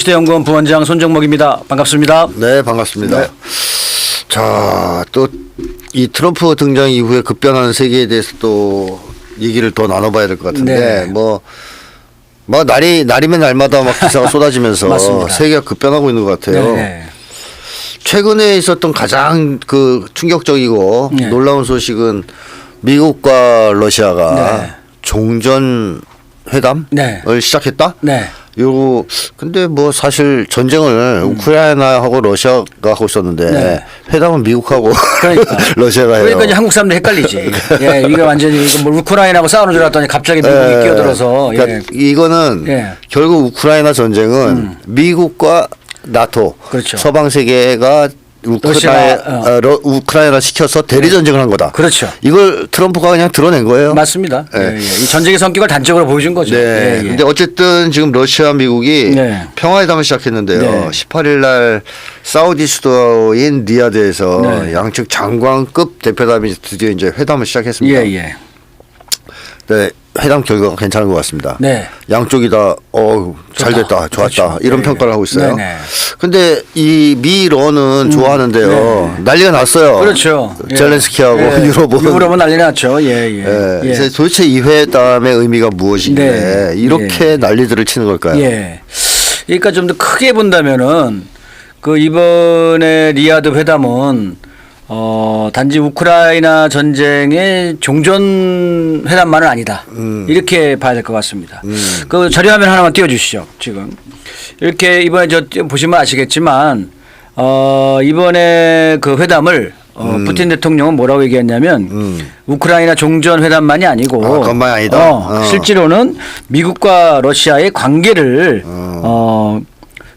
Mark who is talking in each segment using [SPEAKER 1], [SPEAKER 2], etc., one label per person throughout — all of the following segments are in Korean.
[SPEAKER 1] 시대연구원 부원장 손정목입니다. 반갑습니다.
[SPEAKER 2] 네, 반갑습니다.
[SPEAKER 1] 네.
[SPEAKER 2] 자, 또 이 트럼프 등장 이후에 급변하는 세계에 대해서 또 얘기를 더 나눠봐야 될 것 같은데,
[SPEAKER 1] 네.
[SPEAKER 2] 뭐 날이면 날마다 막 기사가 쏟아지면서
[SPEAKER 1] 맞습니다.
[SPEAKER 2] 세계가 급변하고 있는 것 같아요.
[SPEAKER 1] 네.
[SPEAKER 2] 최근에 있었던 가장 그 충격적이고
[SPEAKER 1] 네.
[SPEAKER 2] 놀라운 소식은 미국과 러시아가
[SPEAKER 1] 네.
[SPEAKER 2] 종전 회담을
[SPEAKER 1] 네.
[SPEAKER 2] 시작했다.
[SPEAKER 1] 네.
[SPEAKER 2] 요 근데 뭐 사실 전쟁을 우크라이나하고 러시아가 하고 있었는데
[SPEAKER 1] 네.
[SPEAKER 2] 회담은 미국하고
[SPEAKER 1] 그러니까
[SPEAKER 2] 러시아가 해요.
[SPEAKER 1] 그러니까 이제 한국 사람들 헷갈리지. 예, 이게 완전히 이거 뭐 우크라이나하고 싸우는 줄 알았더니 갑자기 미국이 끼어들어서.
[SPEAKER 2] 그러니까
[SPEAKER 1] 예.
[SPEAKER 2] 이거는
[SPEAKER 1] 예.
[SPEAKER 2] 결국 우크라이나 전쟁은 미국과 나토
[SPEAKER 1] 그렇죠.
[SPEAKER 2] 서방 세계가 우크라이나 시켜서 대리 전쟁을 한 거다.
[SPEAKER 1] 그렇죠.
[SPEAKER 2] 이걸 트럼프가 그냥 드러낸 거예요.
[SPEAKER 1] 맞습니다.
[SPEAKER 2] 네.
[SPEAKER 1] 예, 예. 이 전쟁의 성격을 단적으로 보여준 거죠.
[SPEAKER 2] 네.
[SPEAKER 1] 예, 예.
[SPEAKER 2] 근데 어쨌든 지금 러시아 미국이
[SPEAKER 1] 네.
[SPEAKER 2] 평화회담을 시작했는데요.
[SPEAKER 1] 네.
[SPEAKER 2] 18일 날 사우디 수도인 리야드에서
[SPEAKER 1] 네.
[SPEAKER 2] 양측 장관급 대표단이 드디어 이제 회담을 시작했습니다.
[SPEAKER 1] 예, 예.
[SPEAKER 2] 네. 회담 결과가 괜찮은 것 같습니다.
[SPEAKER 1] 네.
[SPEAKER 2] 양쪽이 다 잘 됐다, 좋았다
[SPEAKER 1] 그렇죠.
[SPEAKER 2] 이런
[SPEAKER 1] 네.
[SPEAKER 2] 평가를 하고 있어요.
[SPEAKER 1] 네, 네.
[SPEAKER 2] 근데 이 미러는 좋아하는데요. 난리가 났어요.
[SPEAKER 1] 그렇죠. 예.
[SPEAKER 2] 젤렌스키하고
[SPEAKER 1] 예.
[SPEAKER 2] 유럽은.
[SPEAKER 1] 유럽은 난리 났죠. 예, 예.
[SPEAKER 2] 예.
[SPEAKER 1] 예.
[SPEAKER 2] 그래서 도대체 이 회담의 의미가 무엇인데
[SPEAKER 1] 네.
[SPEAKER 2] 이렇게 난리들을 치는 걸까요?
[SPEAKER 1] 예. 그러니까 좀 더 크게 본다면은 그 이번에 리야드 회담은 단지 우크라이나 전쟁의 종전 회담만은 아니다. 이렇게 봐야 될 것 같습니다. 그 자료화면 하나만 띄워주시죠. 지금 이렇게 이번에 보시면 아시겠지만 이번에 그 회담을 푸틴 대통령은 뭐라고 얘기했냐면 우크라이나 종전 회담만이 아니고
[SPEAKER 2] 그것만이 아니다.
[SPEAKER 1] 실제로는 미국과 러시아의 관계를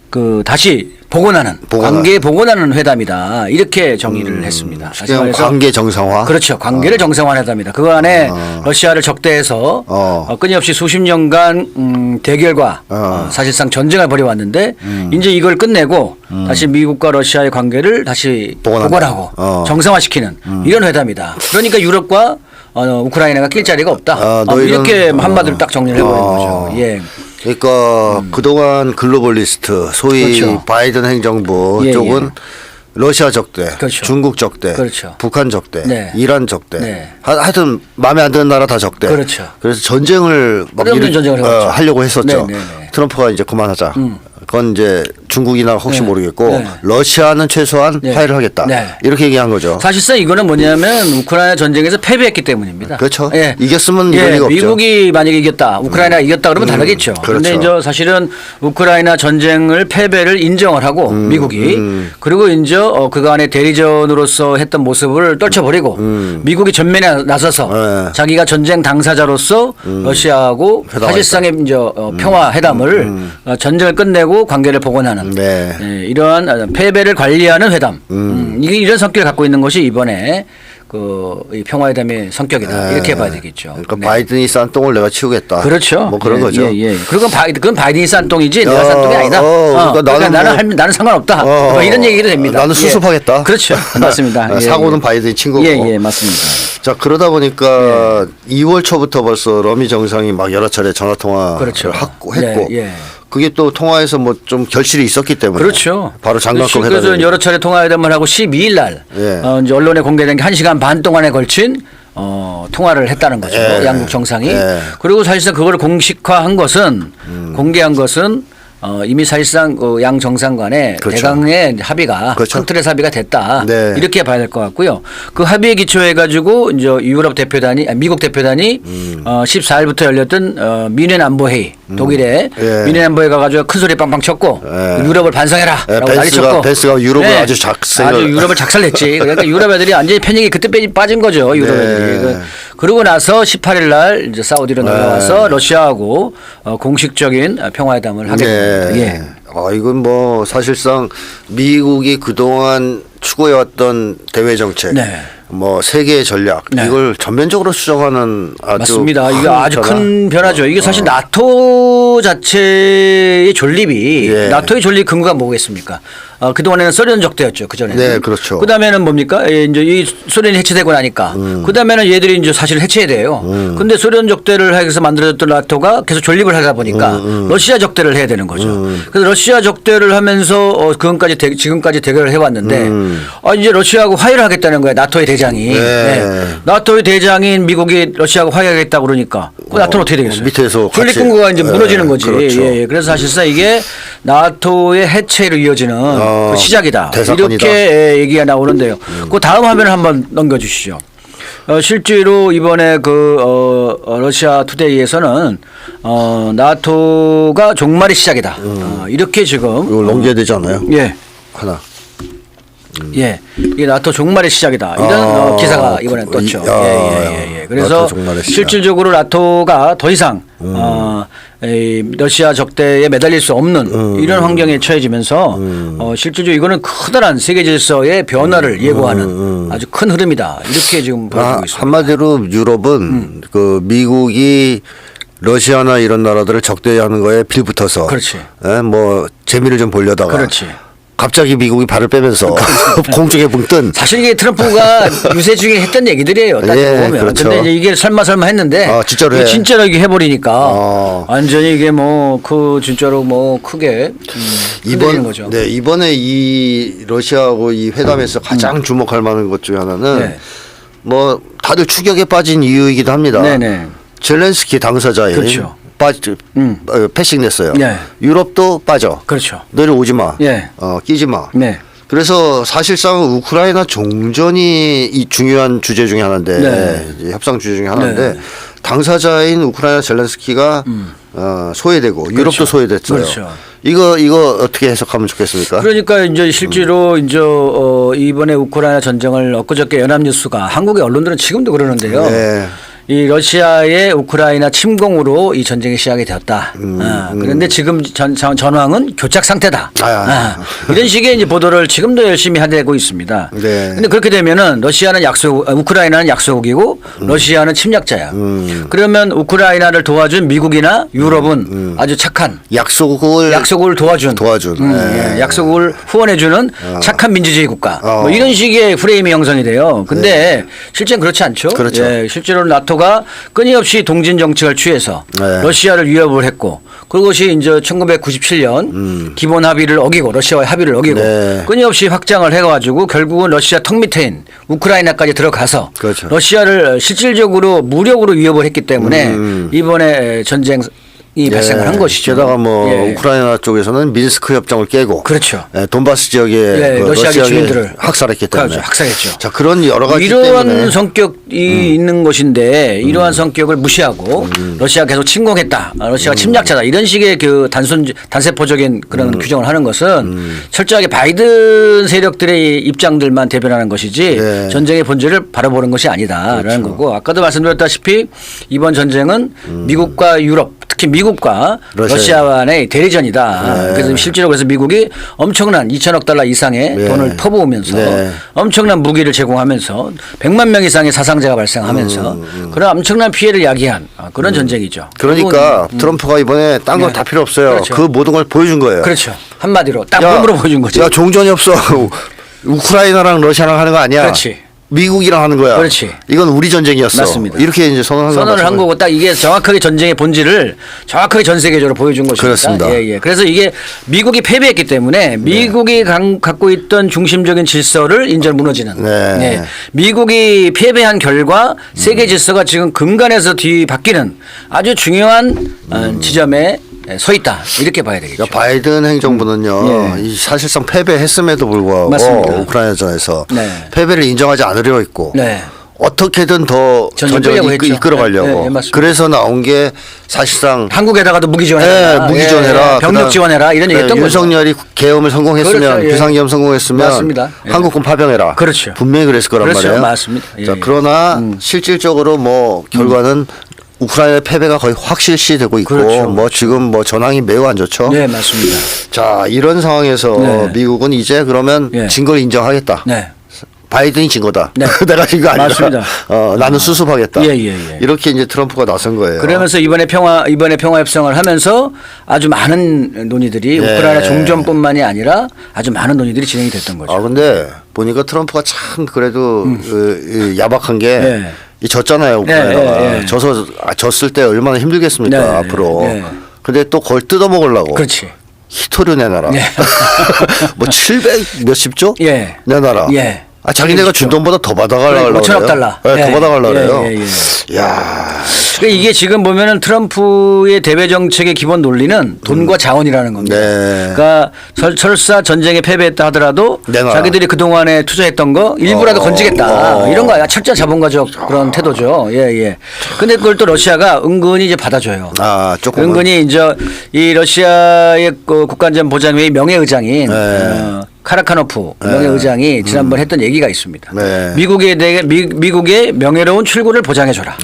[SPEAKER 1] 그 다시 복원하는 관계 복원하는 회담이다 이렇게 정의를 했습니다. 다시 말해서
[SPEAKER 2] 관계 정상화.
[SPEAKER 1] 그렇죠. 관계를 정상화한 회담이다. 그 안에 러시아를 적대해서 끊임없이 수십 년간 대결과 사실상 전쟁을 벌여왔는데 이제 이걸 끝내고 다시 미국과 러시아의 관계를 다시 복원하고 정상화시키는 이런 회담이다. 그러니까 유럽과 우크라이나가 낄 자리가 없다. 이렇게 한마디로 딱 정리를 해버린 거죠. 예.
[SPEAKER 2] 그러니까 그동안 글로벌리스트 소위
[SPEAKER 1] 그렇죠.
[SPEAKER 2] 바이든 행정부
[SPEAKER 1] 예,
[SPEAKER 2] 쪽은
[SPEAKER 1] 예.
[SPEAKER 2] 러시아 적대,
[SPEAKER 1] 그렇죠.
[SPEAKER 2] 중국 적대,
[SPEAKER 1] 그렇죠.
[SPEAKER 2] 북한 적대,
[SPEAKER 1] 네.
[SPEAKER 2] 이란 적대,
[SPEAKER 1] 네.
[SPEAKER 2] 하여튼 마음에 안 드는 나라 다 적대.
[SPEAKER 1] 그렇죠.
[SPEAKER 2] 그래서 전쟁을 막
[SPEAKER 1] 전쟁을 해왔죠.
[SPEAKER 2] 하려고 했었죠.
[SPEAKER 1] 네, 네, 네.
[SPEAKER 2] 트럼프가 이제 그만하자. 그건 이제 중국이나 혹시
[SPEAKER 1] 네.
[SPEAKER 2] 모르겠고
[SPEAKER 1] 네.
[SPEAKER 2] 러시아는 최소한
[SPEAKER 1] 네.
[SPEAKER 2] 화해를 하겠다.
[SPEAKER 1] 네.
[SPEAKER 2] 이렇게 얘기한 거죠.
[SPEAKER 1] 사실상 이거는 뭐냐면 우크라이나 전쟁에서 패배했기 때문입니다.
[SPEAKER 2] 그렇죠.
[SPEAKER 1] 예.
[SPEAKER 2] 이겼으면 이럴 리가 없죠.
[SPEAKER 1] 미국이 만약에 이겼다, 우크라이나가 이겼다 그러면 다르겠죠. 그런데
[SPEAKER 2] 그렇죠.
[SPEAKER 1] 이제 사실은 우크라이나 전쟁을 패배를 인정을 하고 미국이 그리고 이제 그간의 대리전으로서 했던 모습을 떨쳐버리고 미국이 전면에 나서서
[SPEAKER 2] 네.
[SPEAKER 1] 자기가 전쟁 당사자로서 러시아하고 사실상의 이제 평화 회담을 전쟁을 끝내고 관계를 복원하는
[SPEAKER 2] 네.
[SPEAKER 1] 예, 이러한 패배를 관리하는 회담. 이게 이런 성격을 갖고 있는 것이 이번에 이 평화회담의 성격이다. 이렇게 봐야 되겠죠.
[SPEAKER 2] 그러니까
[SPEAKER 1] 네.
[SPEAKER 2] 바이든이 싼 똥을 내가 치우겠다.
[SPEAKER 1] 그렇죠.
[SPEAKER 2] 뭐 그런
[SPEAKER 1] 예,
[SPEAKER 2] 거죠.
[SPEAKER 1] 예, 예. 그건 바이든이 싼 똥이지 내가 싼 똥이 아니다. 그러니까 나는 상관없다. 뭐 이런 얘기도 됩니다.
[SPEAKER 2] 나는 수습하겠다.
[SPEAKER 1] 예. 그렇죠. 맞습니다. 예,
[SPEAKER 2] 사고는
[SPEAKER 1] 예.
[SPEAKER 2] 바이든이 친 거고.
[SPEAKER 1] 예, 예, 맞습니다.
[SPEAKER 2] 자, 그러다 보니까 2월 초부터 벌써 러미 정상이 막 여러 차례 전화 통화를
[SPEAKER 1] 그렇죠.
[SPEAKER 2] 했고
[SPEAKER 1] 예, 예.
[SPEAKER 2] 그게 또 통화에서 뭐 좀 결실이 있었기 때문에
[SPEAKER 1] 그렇죠.
[SPEAKER 2] 바로 장관급
[SPEAKER 1] 그래서
[SPEAKER 2] 회담이
[SPEAKER 1] 여러 차례 통화회담을 하고 12일 날
[SPEAKER 2] 예.
[SPEAKER 1] 이제 언론에 공개된 게 1시간 반 동안에 걸친 통화를 했다는 거죠.
[SPEAKER 2] 예.
[SPEAKER 1] 양국 정상이.
[SPEAKER 2] 예.
[SPEAKER 1] 그리고 사실상 그걸 공식화한 것은 공개한 것은 이미 사실상 양 정상 간에
[SPEAKER 2] 그렇죠.
[SPEAKER 1] 대강의 합의가
[SPEAKER 2] 그렇죠.
[SPEAKER 1] 큰 틀의 합의가 됐다.
[SPEAKER 2] 네.
[SPEAKER 1] 이렇게 봐야 될 것 같고요. 그 합의에 기초해 가지고 이제 유럽 대표단이 미국 대표단이 14일부터 열렸던 미넨 안보회의 독일에
[SPEAKER 2] 예.
[SPEAKER 1] 미넨 안보회 가가지고 큰 소리 빵빵 쳤고
[SPEAKER 2] 예.
[SPEAKER 1] 유럽을 반성해라라고
[SPEAKER 2] 예,
[SPEAKER 1] 난리쳤고
[SPEAKER 2] 벤스가 유럽을
[SPEAKER 1] 네.
[SPEAKER 2] 아주
[SPEAKER 1] 유럽을 작살냈지. 그러니까 유럽 애들이 완전히 패닉이 그때 빠진 거죠. 유럽
[SPEAKER 2] 네.
[SPEAKER 1] 애들이. 그러고 나서 18일 날 이제 사우디로 넘어와서 러시아하고 공식적인 평화회담을 하게 됩니다. 예.
[SPEAKER 2] 이건 뭐 사실상 미국이 그동안 추구해왔던 대외 정책,
[SPEAKER 1] 네.
[SPEAKER 2] 뭐 세계의 전략
[SPEAKER 1] 네.
[SPEAKER 2] 이걸 전면적으로 수정하는 아주
[SPEAKER 1] 맞습니다. 이게 아주 큰 변화죠. 이게 사실 나토 자체의 존립이
[SPEAKER 2] 예.
[SPEAKER 1] 나토의 존립 근거가 뭐겠습니까? 그동안에는 소련 적대였죠. 그전에는.
[SPEAKER 2] 네, 그렇죠.
[SPEAKER 1] 그다음에는 뭡니까? 이제 이 소련이 해체되고 나니까 그다음에는 얘들이 이제 사실 해체해야 돼요. 근데 소련 적대를 하기 위해서 만들어졌던 나토가 계속 존립을 하다 보니까 러시아 적대를 해야 되는 거죠. 그래서 러시아 적대를 하면서 지금까지 대결을 해왔는데 이제 러시아하고 화해를 하겠다는 거예요. 나토의 대장이.
[SPEAKER 2] 네.
[SPEAKER 1] 네. 나토의 대장인 미국이 러시아하고 화해하겠다고 그러니까 나토는 어떻게 되겠어요?
[SPEAKER 2] 밑에서 같이.
[SPEAKER 1] 분립군구가 이제 무너지는 거지.
[SPEAKER 2] 그렇죠.
[SPEAKER 1] 예. 그래서 사실상 이게 나토의 해체로 이어지는 그 시작이다.
[SPEAKER 2] 대사건이다.
[SPEAKER 1] 이렇게 얘기가 나오는데요. 그 다음 화면을 한번 넘겨주시죠. 실제로 이번에 러시아 투데이에서는 나토가 종말의 시작이다. 이렇게 지금
[SPEAKER 2] 이걸 넘겨야 되지 않나요?
[SPEAKER 1] 예.
[SPEAKER 2] 하나.
[SPEAKER 1] 예, 이게 나토 종말의 시작이다. 이런 기사가 이번에 떴죠. 예. 그래서
[SPEAKER 2] 나토 종말의 시작.
[SPEAKER 1] 실질적으로 나토가 더 이상 이 러시아 적대에 매달릴 수 없는 이런 환경에 처해지면서 실질적으로 이거는 커다란 세계 질서의 변화를 예고하는 아주 큰 흐름이다. 이렇게 지금 보여지고 있습니다.
[SPEAKER 2] 한마디로 유럽은 그 미국이 러시아나 이런 나라들을 적대하는 거에 빌붙어서
[SPEAKER 1] 그렇지.
[SPEAKER 2] 뭐 재미를 좀 보려다가
[SPEAKER 1] 그렇지.
[SPEAKER 2] 갑자기 미국이 발을 빼면서 공중에 붕 뜬.
[SPEAKER 1] 사실 이게 트럼프가 유세 중에 했던 얘기들이에요. 딱
[SPEAKER 2] 예,
[SPEAKER 1] 보면.
[SPEAKER 2] 그렇죠.
[SPEAKER 1] 근데 이제 이게 설마 했는데
[SPEAKER 2] 진짜로
[SPEAKER 1] 이게
[SPEAKER 2] 해.
[SPEAKER 1] 진짜로 이게 해버리니까 완전히 이게 진짜로 크게 흔들리는 거죠.
[SPEAKER 2] 네, 이번에 이 러시아하고 이 회담에서 가장 주목할 만한 것 중에 하나는
[SPEAKER 1] 네.
[SPEAKER 2] 뭐 다들 추격에 빠진 이유이기도 합니다.
[SPEAKER 1] 네네.
[SPEAKER 2] 젤렌스키 당사자인
[SPEAKER 1] 그렇죠.
[SPEAKER 2] 패싱 냈어요.
[SPEAKER 1] 네.
[SPEAKER 2] 유럽도 빠져.
[SPEAKER 1] 그렇죠.
[SPEAKER 2] 내려오지 마.
[SPEAKER 1] 예.
[SPEAKER 2] 끼지 마.
[SPEAKER 1] 네.
[SPEAKER 2] 그래서 사실상 우크라이나 종전이 이 중요한 주제 중에 하나인데
[SPEAKER 1] 네.
[SPEAKER 2] 이제 협상 주제 중에 하나인데
[SPEAKER 1] 네.
[SPEAKER 2] 당사자인 우크라이나 젤렌스키가 소외되고
[SPEAKER 1] 그렇죠.
[SPEAKER 2] 유럽도 소외됐어요.
[SPEAKER 1] 그렇죠.
[SPEAKER 2] 이거 어떻게 해석하면 좋겠습니까?
[SPEAKER 1] 그러니까 이제 실제로 이제 이번에 우크라이나 전쟁을 엊그저께 연합뉴스가 한국의 언론들은 지금도 그러는데요.
[SPEAKER 2] 네.
[SPEAKER 1] 이 러시아의 우크라이나 침공으로 이 전쟁이 시작이 되었다. 그런데 지금 전황은 교착 상태다. 이런 식의 이제 보도를 지금도 열심히 하고 있습니다.
[SPEAKER 2] 네.
[SPEAKER 1] 근데 그렇게 되면은 우크라이나는 약소국이고 러시아는 침략자야. 그러면 우크라이나를 도와준 미국이나 유럽은 아주 착한 약소국을 도와준
[SPEAKER 2] 네.
[SPEAKER 1] 약소국을 후원해주는 착한 민주주의 국가. 뭐 이런 식의 프레임이 형성이 돼요. 근데 실제는 그렇지 않죠.
[SPEAKER 2] 그렇죠.
[SPEAKER 1] 예, 실제로 나토가 끊임없이 동진 정책을 취해서
[SPEAKER 2] 네.
[SPEAKER 1] 러시아를 위협을 했고 그것이 이제 1997년 기본 합의를 어기고 러시아와의 합의를 어기고
[SPEAKER 2] 네.
[SPEAKER 1] 끊임없이 확장을 해가지고 결국은 러시아 턱 밑에인 우크라이나까지 들어가서
[SPEAKER 2] 그렇죠.
[SPEAKER 1] 러시아를 실질적으로 무력으로 위협을 했기 때문에 이번에 전쟁이 발생을 한 것이죠.
[SPEAKER 2] 게다가
[SPEAKER 1] 예.
[SPEAKER 2] 우크라이나 쪽에서는 민스크 협정을 깨고
[SPEAKER 1] 그렇죠.
[SPEAKER 2] 돈바스 지역의
[SPEAKER 1] 러시아계 주민들을
[SPEAKER 2] 학살했기 때문에
[SPEAKER 1] 그렇죠. 학살했죠.
[SPEAKER 2] 자, 그런 여러 가지
[SPEAKER 1] 이러한
[SPEAKER 2] 때문에
[SPEAKER 1] 성격이 있는 것인데 이러한 성격을 무시하고 러시아가 계속 침공했다. 러시아가 침략자다. 이런 식의 그 단세포적인 그런 규정을 하는 것은 철저하게 바이든 세력들의 입장들만 대변하는 것이지
[SPEAKER 2] 네.
[SPEAKER 1] 전쟁의 본질을 바라보는 것이 아니다라는 거고 아까도 말씀드렸다시피 이번 전쟁은 미국과 유럽 특히 미국과 러시아 간의 대리전이다. 그래서 실제로 그래서 미국이 엄청난 2천억 달러 이상의 돈을 퍼부으면서 엄청난 무기를 제공하면서 100만 명 이상의 사상자가 발생하면서 그런 엄청난 피해를 야기한 그런 전쟁이죠.
[SPEAKER 2] 그러니까 트럼프가 이번에 딴 건 다 필요 없어요.
[SPEAKER 1] 그렇죠.
[SPEAKER 2] 그 모든 걸 보여준 거예요.
[SPEAKER 1] 그렇죠. 한마디로 딱 몸으로 보여준 거죠.
[SPEAKER 2] 야, 종전이 없어. 우크라이나랑 러시아랑 하는 거 아니야.
[SPEAKER 1] 그렇지.
[SPEAKER 2] 미국이랑 하는 거야.
[SPEAKER 1] 그렇지.
[SPEAKER 2] 이건 우리 전쟁이었어.
[SPEAKER 1] 맞습니다.
[SPEAKER 2] 이렇게 이제 선언을
[SPEAKER 1] 한 거고 딱 이게 정확하게 전쟁의 본질을 정확하게 전 세계적으로 보여준 것입니다.
[SPEAKER 2] 그렇습니다.
[SPEAKER 1] 예. 그래서 이게 미국이 패배했기 때문에 미국이 갖고 있던 중심적인 질서를 인절 무너지는.
[SPEAKER 2] 네.
[SPEAKER 1] 미국이 패배한 결과 세계 질서가 지금 근간에서 뒤바뀌는 아주 중요한 지점에 서 있다. 이렇게 봐야 되겠죠.
[SPEAKER 2] 그러니까 바이든 행정부는요. 이 사실상 패배했음에도 불구하고
[SPEAKER 1] 맞습니다.
[SPEAKER 2] 우크라이나전에서
[SPEAKER 1] 네.
[SPEAKER 2] 패배를 인정하지 않으려 했고
[SPEAKER 1] 네.
[SPEAKER 2] 어떻게든 더 전쟁을 이끌어가려고.
[SPEAKER 1] 맞습니다.
[SPEAKER 2] 그래서 나온 게 사실상
[SPEAKER 1] 한국에다가도 무기 지원해라.
[SPEAKER 2] 무기 지원해라.
[SPEAKER 1] 병력 지원해라. 이런 얘기했던 거죠.
[SPEAKER 2] 윤석열이 계엄을 성공했으면
[SPEAKER 1] 그렇죠.
[SPEAKER 2] 비상계엄 성공했으면
[SPEAKER 1] 맞습니다.
[SPEAKER 2] 한국군 파병해라.
[SPEAKER 1] 그렇죠.
[SPEAKER 2] 분명히 그랬을 거란
[SPEAKER 1] 그렇죠.
[SPEAKER 2] 말이에요.
[SPEAKER 1] 맞습니다.
[SPEAKER 2] 자, 그러나 실질적으로 뭐 결과는 우크라이나의 패배가 거의 확실시되고 있고
[SPEAKER 1] 그렇죠.
[SPEAKER 2] 지금 전황이 매우 안 좋죠.
[SPEAKER 1] 네, 맞습니다.
[SPEAKER 2] 자, 이런 상황에서
[SPEAKER 1] 네.
[SPEAKER 2] 미국은 이제 그러면
[SPEAKER 1] 네.
[SPEAKER 2] 진 걸 인정하겠다.
[SPEAKER 1] 네.
[SPEAKER 2] 바이든이 진 거다.
[SPEAKER 1] 네.
[SPEAKER 2] 내가 진 거 아니다.
[SPEAKER 1] 맞습니다.
[SPEAKER 2] 나는 수습하겠다.
[SPEAKER 1] 예.
[SPEAKER 2] 이렇게 이제 트럼프가 나선 거예요.
[SPEAKER 1] 그러면서 이번에 평화 협상을 하면서 아주 많은 논의들이
[SPEAKER 2] 예.
[SPEAKER 1] 우크라이나 종전뿐만이 아니라 아주 많은 논의들이 진행이 됐던 거죠.
[SPEAKER 2] 아 근데 보니까 트럼프가 참 그래도 야박한 게
[SPEAKER 1] 예.
[SPEAKER 2] 이 졌잖아요. 우크라이나가.
[SPEAKER 1] 예.
[SPEAKER 2] 졌을 때 얼마나 힘들겠습니까
[SPEAKER 1] 네.
[SPEAKER 2] 앞으로.
[SPEAKER 1] 네.
[SPEAKER 2] 근데 또 그걸 뜯어먹으려고.
[SPEAKER 1] 그렇지.
[SPEAKER 2] 히토류 내놔라.
[SPEAKER 1] 네.
[SPEAKER 2] 뭐 700 몇십조?
[SPEAKER 1] 예.
[SPEAKER 2] 내놔라.
[SPEAKER 1] 예.
[SPEAKER 2] 자기네가 준 돈보다 더 받아가려고
[SPEAKER 1] 5천억 달러.
[SPEAKER 2] 네,
[SPEAKER 1] 예.
[SPEAKER 2] 더 받아가려고
[SPEAKER 1] 예,
[SPEAKER 2] 그래요.
[SPEAKER 1] 예.
[SPEAKER 2] 야.
[SPEAKER 1] 그러니까 이게 지금 보면은 트럼프의 대외 정책의 기본 논리는 돈과 자원이라는 겁니다.
[SPEAKER 2] 네.
[SPEAKER 1] 그러니까 설사 전쟁에 패배했다 하더라도
[SPEAKER 2] 내놔라.
[SPEAKER 1] 자기들이 그동안에 투자했던 거 일부라도 건지겠다. 이런 거야. 철저한 자본가적 그런 태도죠. 예. 근데 그걸 또 러시아가 은근히 이제 받아줘요.
[SPEAKER 2] 조금
[SPEAKER 1] 은근히 이제 이 러시아의 그 국가안전보장회의 명예의장인 카라카노프 명예의장이 지난번 했던 얘기가 있습니다.
[SPEAKER 2] 네.
[SPEAKER 1] 미국의 명예로운 출구를 보장해줘라.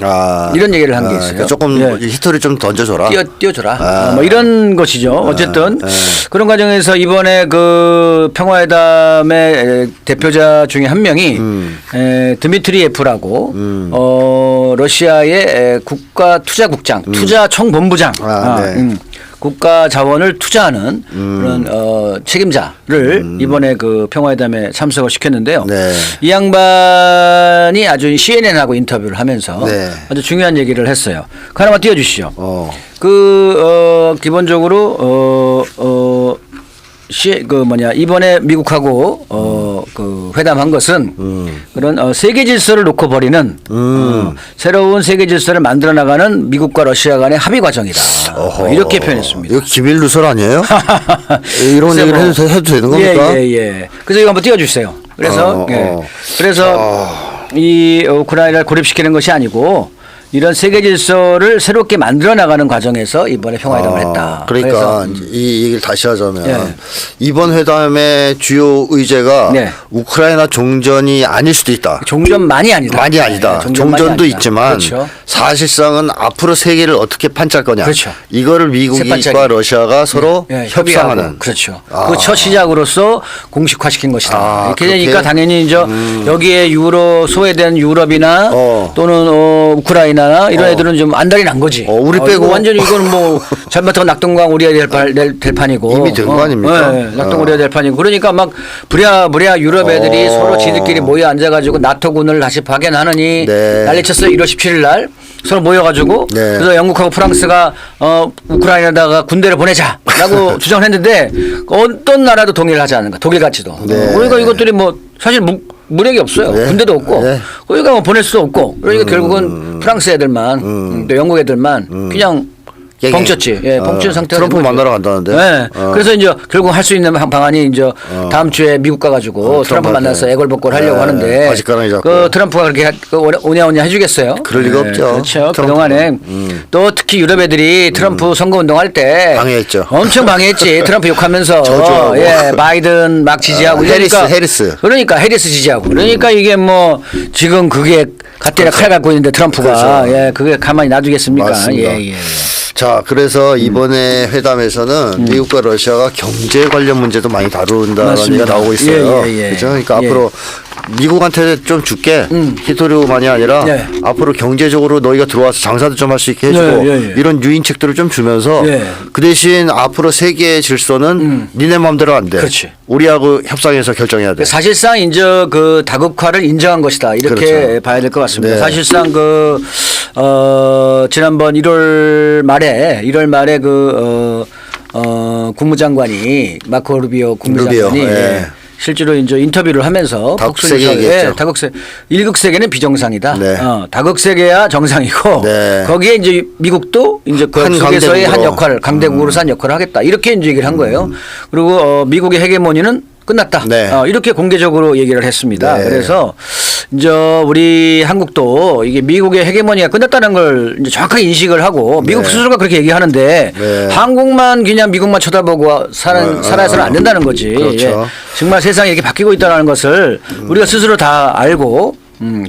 [SPEAKER 1] 이런 얘기를 한 게 있어요.
[SPEAKER 2] 그러니까 조금 히토리 좀 던져줘라.
[SPEAKER 1] 띄워줘라. 뭐 이런 것이죠. 어쨌든 그런 과정에서 이번에 그 평화회담의 대표자 중에 한 명이 드미트리예프라고 러시아의 국가투자국장, 투자총본부장,
[SPEAKER 2] 네.
[SPEAKER 1] 국가 자원을 투자하는 그런 책임자를 이번에 그 평화회담에 참석을 시켰는데요.
[SPEAKER 2] 네.
[SPEAKER 1] 이 양반이 아주 CNN하고 인터뷰를 하면서
[SPEAKER 2] 네.
[SPEAKER 1] 아주 중요한 얘기를 했어요. 그 하나만 띄워주시죠. 기본적으로 이번에 미국하고 그 회담한 것은 그런 세계 질서를 놓고 버리는 새로운 세계 질서를 만들어 나가는 미국과 러시아 간의 합의 과정이다. 이렇게 표현했습니다.
[SPEAKER 2] 이거 기밀 누설 아니에요? 이런
[SPEAKER 1] 글쎄
[SPEAKER 2] 얘기를
[SPEAKER 1] 뭐,
[SPEAKER 2] 해도 되는 겁니까?
[SPEAKER 1] 예. 그래서 이거 한번 띄워주세요. 그래서 이 우크라이나를 고립시키는 것이 아니고 이런 세계 질서를 새롭게 만들어 나가는 과정에서 이번에 평화회담을 했다.
[SPEAKER 2] 그러니까
[SPEAKER 1] 그래서
[SPEAKER 2] 이 얘기를 다시 하자면
[SPEAKER 1] 예.
[SPEAKER 2] 이번 회담의 주요 의제가
[SPEAKER 1] 네.
[SPEAKER 2] 우크라이나 종전이 아닐 수도 있다.
[SPEAKER 1] 종전만이 아니다.
[SPEAKER 2] 많이 아니다.
[SPEAKER 1] 네, 종전만이
[SPEAKER 2] 종전도
[SPEAKER 1] 아니다.
[SPEAKER 2] 있지만
[SPEAKER 1] 그렇죠.
[SPEAKER 2] 사실상은 앞으로 세계를 어떻게 판짤 거냐.
[SPEAKER 1] 그렇죠.
[SPEAKER 2] 이거를 미국과
[SPEAKER 1] 세판짜리.
[SPEAKER 2] 러시아가 서로 협상하는.
[SPEAKER 1] 협의하고. 그렇죠. 그 첫 시작으로서 공식화시킨 것이다. 이렇게 되니까
[SPEAKER 2] 그렇게?
[SPEAKER 1] 당연히 이제 여기에 소외된 유럽이나 또는 우크라이나 이런 애들은 좀 안달이 난 거지.
[SPEAKER 2] 우리 빼고.
[SPEAKER 1] 이거 완전히 이건 뭐 잘못하면 낙동강 우려야 될 판이고.
[SPEAKER 2] 이미 된 거 아닙니까?
[SPEAKER 1] 네, 낙동 우려야 될 판이고. 그러니까 막 부랴부랴 유럽 애들이 서로 지들끼리 모여 앉아가지고 나토군을 다시 파견하느니
[SPEAKER 2] 네.
[SPEAKER 1] 난리쳤어요. 1월 17일 날 서로 모여가지고 그래서 영국하고 프랑스가 우크라이나다가 군대를 보내자라고 주장을 했는데 어떤 나라도 동의를 하지 않는 거야. 독일같이도. 그러니까 이것들이 뭐 사실 무력이 없어요. 군대도 없고. 그러니까 뭐 보낼 수도 없고. 그러니까 결국은 프랑스 애들만 또 영국 애들만 그냥 벙쳤지. 벙친 상태가
[SPEAKER 2] 트럼프 만나러 간다는데.
[SPEAKER 1] 네. 그래서 이제 결국 할 수 있는 방안이 이제 다음 주에 미국 가가지고 트럼프 만나서 애걸복걸 하려고 하는데
[SPEAKER 2] 바지가랑이 잡고.
[SPEAKER 1] 그 트럼프가 그렇게 오냐오냐 해주겠어요?
[SPEAKER 2] 그럴 리가 없죠.
[SPEAKER 1] 그렇죠.
[SPEAKER 2] 트럼프.
[SPEAKER 1] 그동안에 또 특히 유럽 애들이 트럼프 선거운동할 때
[SPEAKER 2] 방해했죠.
[SPEAKER 1] 엄청 방해했지. 트럼프 욕하면서
[SPEAKER 2] 저주하고.
[SPEAKER 1] 바이든 막 지지하고
[SPEAKER 2] 해리스.
[SPEAKER 1] 그러니까 해리스 지지하고 그러니까 이게 뭐 지금 그게 갓대나 칼 갖고 있는데 트럼프가
[SPEAKER 2] 그렇죠.
[SPEAKER 1] 그게 가만히 놔두겠습니까?
[SPEAKER 2] 맞습니다. 자, 그래서 이번에 회담에서는 미국과 러시아가 경제 관련 문제도 많이 다룬다는 얘기가 나오고 있어요. 그렇죠? 그러니까 앞으로 미국한테 좀 줄게. 히토류만이 아니라 앞으로 경제적으로 너희가 들어와서 장사도 좀 할 수 있게 해주고 이런 유인책들을 좀 주면서 그 대신 앞으로 세계의 질서는 니네 마음대로 안 돼.
[SPEAKER 1] 그렇지.
[SPEAKER 2] 우리하고 협상해서 결정해야 돼.
[SPEAKER 1] 사실상 이제 그 다극화를 인정한 것이다. 이렇게
[SPEAKER 2] 그렇죠.
[SPEAKER 1] 봐야 될 것 같습니다.
[SPEAKER 2] 네.
[SPEAKER 1] 사실상 지난번 1월 말에 국무장관이 마코 루비오 국무장관이 실제로 이제 인터뷰를 하면서
[SPEAKER 2] 다극세계 얘기했죠.
[SPEAKER 1] 일극세계는 비정상이다. 다극세계야 정상이고 거기에 이제 미국도 이제 그 속에서의 한 역할, 강대국으로서 한 역할을 하겠다. 이렇게 이제 얘기를 한 거예요. 그리고 미국의 헤게모니는 끝났다. 이렇게 공개적으로 얘기를 했습니다. 그래서 이제 우리 한국도 이게 미국의 헤게모니가 끝났다는 걸 이제 정확하게 인식을 하고 미국 스스로가 그렇게 얘기하는데 한국만 그냥 미국만 쳐다보고 살아서는 안 된다는 거지.
[SPEAKER 2] 그렇죠.
[SPEAKER 1] 정말 세상이 이렇게 바뀌고 있다는 것을 우리가 스스로 다 알고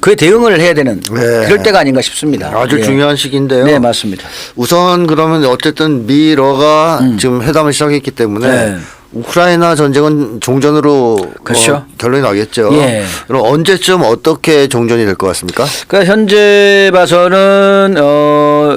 [SPEAKER 1] 그에 대응을 해야 되는 그럴 때가 아닌가 싶습니다.
[SPEAKER 2] 아주 중요한 시기인데요.
[SPEAKER 1] 네, 맞습니다.
[SPEAKER 2] 우선 그러면 어쨌든 미러가 지금 회담을 시작했기 때문에 우크라이나 전쟁은 종전으로
[SPEAKER 1] 그렇죠.
[SPEAKER 2] 결론이 나겠죠.
[SPEAKER 1] 예.
[SPEAKER 2] 그럼 언제쯤 어떻게 종전이 될 것 같습니까?
[SPEAKER 1] 그러니까 현재 봐서는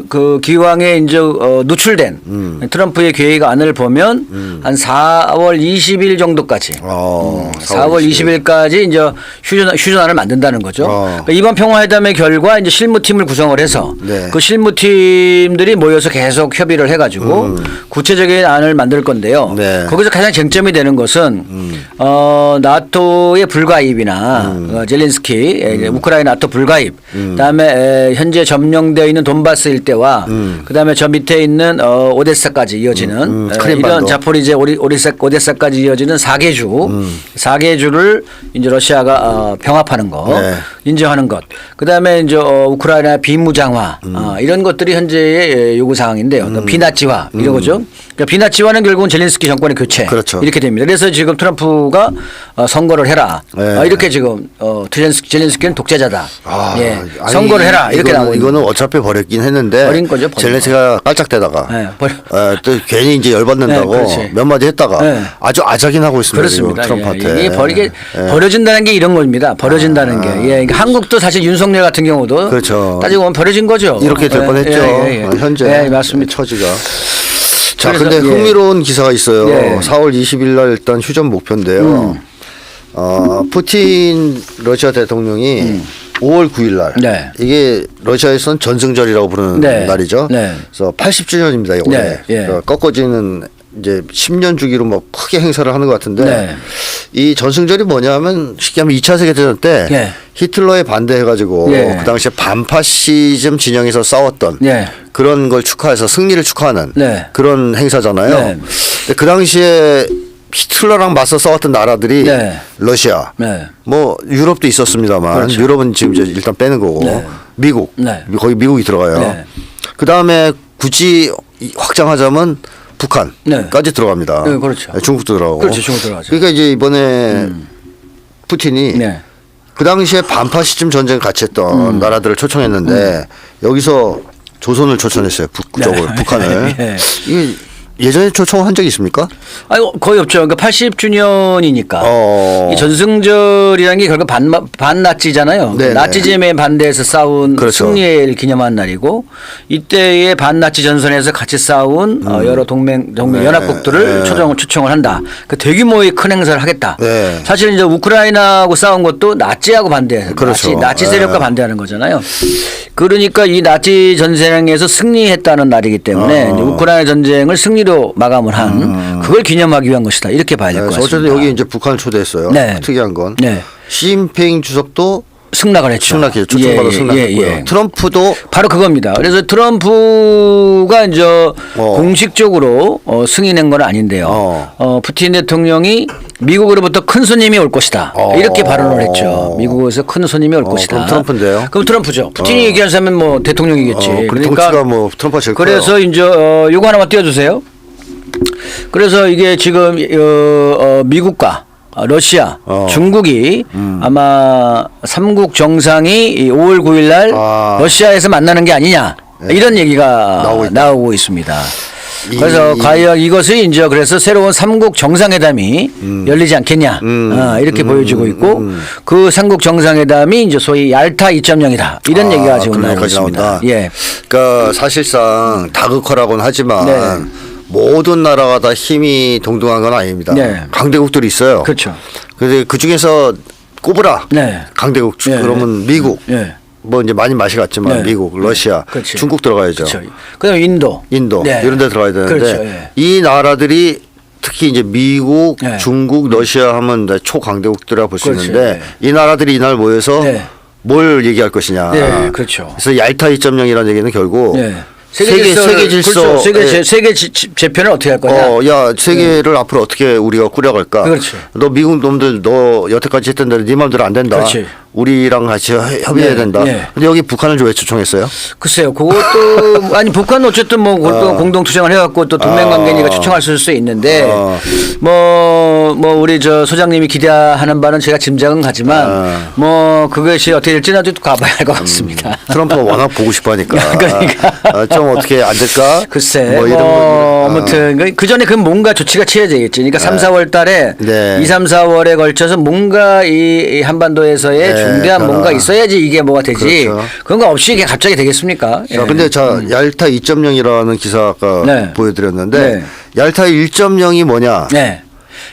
[SPEAKER 1] 그 기왕에 이제 누출된 트럼프의 계획안을 보면 한 4월 20일 정도까지 4월 20일까지 이제 휴전안을 만든다는 거죠. 그러니까 이번 평화회담의 결과 이제 실무팀을 구성을 해서
[SPEAKER 2] 네.
[SPEAKER 1] 그 실무팀들이 모여서 계속 협의를 해가지고 구체적인 안을 만들 건데요.
[SPEAKER 2] 네.
[SPEAKER 1] 거기서 가장 쟁점이 되는 것은 나토의 불가입이나 젤렌스키 우크라이나 나토 불가입, 그다음에 현재 점령되어 있는 돈바스 일대와 그다음에 저 밑에 있는 오데사까지 이어지는 이런 자포리제 오데사까지 이어지는 4개주를 이제 러시아가 병합하는 것,
[SPEAKER 2] 네.
[SPEAKER 1] 인정하는 것, 그다음에 이제 우크라이나 비무장화 이런 것들이 현재의 요구 사항인데요. 비나치화 이런 거죠. 그러니까 비나치화는 결국은 젤렌스키 정권의 교체.
[SPEAKER 2] 그렇죠.
[SPEAKER 1] 이렇게 됩니다. 그래서 지금 트럼프가 선거를 해라.
[SPEAKER 2] 네.
[SPEAKER 1] 이렇게 지금 젤렌스키는 독재자다. 예.
[SPEAKER 2] 아니,
[SPEAKER 1] 선거를 해라. 이렇게 나오고
[SPEAKER 2] 이거는 어차피 버렸긴 했는데
[SPEAKER 1] 버린 거죠, 버린
[SPEAKER 2] 젤렌스키가 깔짝대다가
[SPEAKER 1] 네,
[SPEAKER 2] 또 괜히 이제 열받는다고
[SPEAKER 1] 네,
[SPEAKER 2] 몇 마디 했다가
[SPEAKER 1] 네.
[SPEAKER 2] 아주 아작인하고 있습니다.
[SPEAKER 1] 그렇습니다.
[SPEAKER 2] 지금 트럼프한테.
[SPEAKER 1] 이게 버려진다는 게 이런 겁니다. 버려진다는 게. 예. 그러니까 한국도 사실 윤석열 같은 경우도
[SPEAKER 2] 그렇죠.
[SPEAKER 1] 따지고 보면 버려진 거죠.
[SPEAKER 2] 이렇게 될 뻔했죠. 현재
[SPEAKER 1] 예, 맞습니다.
[SPEAKER 2] 처지가. 자,
[SPEAKER 1] 그래서,
[SPEAKER 2] 근데 흥미로운 기사가 있어요.
[SPEAKER 1] 예.
[SPEAKER 2] 4월 20일 날 일단 휴전 목표인데요. 푸틴 러시아 대통령이 5월 9일 날
[SPEAKER 1] 네.
[SPEAKER 2] 이게 러시아에서는 전승절이라고 부르는
[SPEAKER 1] 네.
[SPEAKER 2] 날이죠.
[SPEAKER 1] 네.
[SPEAKER 2] 그래서 80주년입니다. 올해.
[SPEAKER 1] 네. 예.
[SPEAKER 2] 그러니까 꺾어지는 이제 10년 주기로 뭐 크게 행사를 하는 것 같은데
[SPEAKER 1] 네.
[SPEAKER 2] 이 전승절이 뭐냐면 쉽게 하면 2차 세계대전 때
[SPEAKER 1] 예.
[SPEAKER 2] 히틀러에 반대해가지고
[SPEAKER 1] 예.
[SPEAKER 2] 그 당시에 반파시즘 진영에서 싸웠던
[SPEAKER 1] 예.
[SPEAKER 2] 그런 걸 축하해서 승리를 축하하는
[SPEAKER 1] 네.
[SPEAKER 2] 그런 행사잖아요.
[SPEAKER 1] 네.
[SPEAKER 2] 근데 그 당시에 히틀러랑 맞서 싸웠던 나라들이
[SPEAKER 1] 네.
[SPEAKER 2] 러시아,
[SPEAKER 1] 네.
[SPEAKER 2] 뭐 유럽도 있었습니다만
[SPEAKER 1] 그렇죠.
[SPEAKER 2] 유럽은 지금 이제 일단 빼는 거고
[SPEAKER 1] 네.
[SPEAKER 2] 미국,
[SPEAKER 1] 네.
[SPEAKER 2] 거기 미국이 들어가요.
[SPEAKER 1] 네.
[SPEAKER 2] 그 다음에 굳이 확장하자면 북한까지
[SPEAKER 1] 네.
[SPEAKER 2] 들어갑니다.
[SPEAKER 1] 네, 그렇죠.
[SPEAKER 2] 중국도 들어가고.
[SPEAKER 1] 그렇죠. 중국 들어가죠.
[SPEAKER 2] 그러니까 이제 이번에 푸틴이
[SPEAKER 1] 네.
[SPEAKER 2] 그 당시에 반파시즘 전쟁 같이 했던 나라들을 초청했는데 여기서 조선을 초청했어요. 북쪽을
[SPEAKER 1] 네.
[SPEAKER 2] 북한을.
[SPEAKER 1] 예.
[SPEAKER 2] 이게 예전에 초청한 적이 있습니까?
[SPEAKER 1] 아니 거의 없죠. 그러니까 80주년이니까 이 전승절이라는 게 결국 반나치잖아요.
[SPEAKER 2] 네네.
[SPEAKER 1] 나치즘에 반대해서 싸운
[SPEAKER 2] 그렇죠.
[SPEAKER 1] 승리를 기념한 날이고 이때의 반나치 전선에서 같이 싸운 여러 동맹
[SPEAKER 2] 네.
[SPEAKER 1] 연합국들을
[SPEAKER 2] 네.
[SPEAKER 1] 초청을 한다. 그 대규모의 큰 행사를 하겠다.
[SPEAKER 2] 네.
[SPEAKER 1] 사실 이제 우크라이나하고 싸운 것도 나치하고 반대해서
[SPEAKER 2] 그렇죠.
[SPEAKER 1] 나치 세력과
[SPEAKER 2] 네.
[SPEAKER 1] 반대하는 거잖아요. 그러니까 이 나치 전쟁에서 승리했다는 날이기 때문에 이제 우크라이나 전쟁을 승리로 마감을 한 그걸 기념하기 위한 것이다. 이렇게 봐야 될 것 같습니다.
[SPEAKER 2] 어쨌든 여기 이제 북한을 초대했어요.
[SPEAKER 1] 네.
[SPEAKER 2] 특이한 건
[SPEAKER 1] 네.
[SPEAKER 2] 시진핑 주석도
[SPEAKER 1] 승낙을 했죠.
[SPEAKER 2] 승낙했죠. 초청받아 승낙했고요. 트럼프도
[SPEAKER 1] 바로 그겁니다. 그래서 트럼프가 이제 공식적으로 승인한 건 아닌데요. 푸틴 대통령이 미국으로부터 큰 손님이 올 것이다. 이렇게 발언을 했죠. 미국에서 큰 손님이 올 것이다.
[SPEAKER 2] 그럼 트럼프인데요?
[SPEAKER 1] 그럼 트럼프죠. 푸틴이 얘기한 사람은 뭐 대통령이겠지.
[SPEAKER 2] 동치가 뭐 트럼프가 제일 커요.
[SPEAKER 1] 그래서 이제 요거 하나만 띄워주세요. 그래서 이게 지금 미국과 러시아, 중국이 아마 삼국 정상이 이 5월 9일 날 러시아에서 만나는 게 아니냐 이런 얘기가 나오고 있습니다. 그래서 과연 이것이 이제 그래서 새로운 삼국 정상회담이 열리지 않겠냐 이렇게 보여지고 있고 그 삼국 정상회담이 이제 소위 얄타 2.0이다 이런 얘기가 지금 나오고 있습니다. 예.
[SPEAKER 2] 그러니까 사실상 다극화라고는 하지만
[SPEAKER 1] 네.
[SPEAKER 2] 모든 나라가 다 힘이 동등한 건 아닙니다.
[SPEAKER 1] 네.
[SPEAKER 2] 강대국들이 있어요.
[SPEAKER 1] 그렇죠.
[SPEAKER 2] 그래서 그 중에서 꼽으라.
[SPEAKER 1] 네.
[SPEAKER 2] 강대국
[SPEAKER 1] 네.
[SPEAKER 2] 그러면 미국.
[SPEAKER 1] 네.
[SPEAKER 2] 뭐 이제 많이 맛이 갔지만
[SPEAKER 1] 네.
[SPEAKER 2] 미국, 러시아,
[SPEAKER 1] 그렇지.
[SPEAKER 2] 중국 들어가야죠.
[SPEAKER 1] 그렇죠. 그다음에 인도 네.
[SPEAKER 2] 이런 데 들어가야 되는데
[SPEAKER 1] 그렇죠. 예.
[SPEAKER 2] 이 나라들이 특히 이제 미국,
[SPEAKER 1] 네.
[SPEAKER 2] 중국, 러시아 하면 초강대국들이라고 볼 수
[SPEAKER 1] 그렇죠.
[SPEAKER 2] 있는데
[SPEAKER 1] 네.
[SPEAKER 2] 이 나라들이 이날 모여서
[SPEAKER 1] 네.
[SPEAKER 2] 뭘 얘기할 것이냐.
[SPEAKER 1] 네, 그렇죠.
[SPEAKER 2] 그래서 얄타 2.0이라는 얘기는 결국
[SPEAKER 1] 네.
[SPEAKER 2] 세계 질서,
[SPEAKER 1] 그렇죠. 세계 재편을 어떻게 할 거냐?
[SPEAKER 2] 야 세계를 앞으로 어떻게 우리가 꾸려갈까?
[SPEAKER 1] 그렇지.
[SPEAKER 2] 너 미국 놈들 너 여태까지 했던 대로 네 마음대로 안 된다.
[SPEAKER 1] 그렇지.
[SPEAKER 2] 우리랑 같이 협의해야
[SPEAKER 1] 네,
[SPEAKER 2] 된다.
[SPEAKER 1] 네.
[SPEAKER 2] 근데 여기 북한을 왜 초청했어요?
[SPEAKER 1] 글쎄요, 그것도 아니 북한은 어쨌든 뭐 공동 투쟁을 해갖고 또 동맹 관계니까 초청할 수 있는데 뭐 뭐 우리 저 소장님이 기대하는 바는 제가 짐작은 가지만 뭐 그것이 어떻게 될지는 아주 가봐야 할 것 같습니다.
[SPEAKER 2] 트럼프가 워낙 보고 싶어하니까.
[SPEAKER 1] 그러니까.
[SPEAKER 2] 좀 어떻게 안 될까?
[SPEAKER 1] 글쎄.
[SPEAKER 2] 뭐 이런 거.
[SPEAKER 1] 아무튼 그 전에 그 뭔가 조치가 취해져야겠지. 그러니까 3, 4월 달에
[SPEAKER 2] 네.
[SPEAKER 1] 2, 3, 4월에 걸쳐서 뭔가 이 한반도에서의
[SPEAKER 2] 네,
[SPEAKER 1] 중대한 뭔가 있어야지 이게 뭐가 되지.
[SPEAKER 2] 그렇죠.
[SPEAKER 1] 그런 거 없이 이게 갑자기 되겠습니까?
[SPEAKER 2] 자, 근데 얄타 2.0이라는 기사 아까
[SPEAKER 1] 네.
[SPEAKER 2] 보여드렸는데
[SPEAKER 1] 네.
[SPEAKER 2] 얄타 1.0이 뭐냐?
[SPEAKER 1] 네.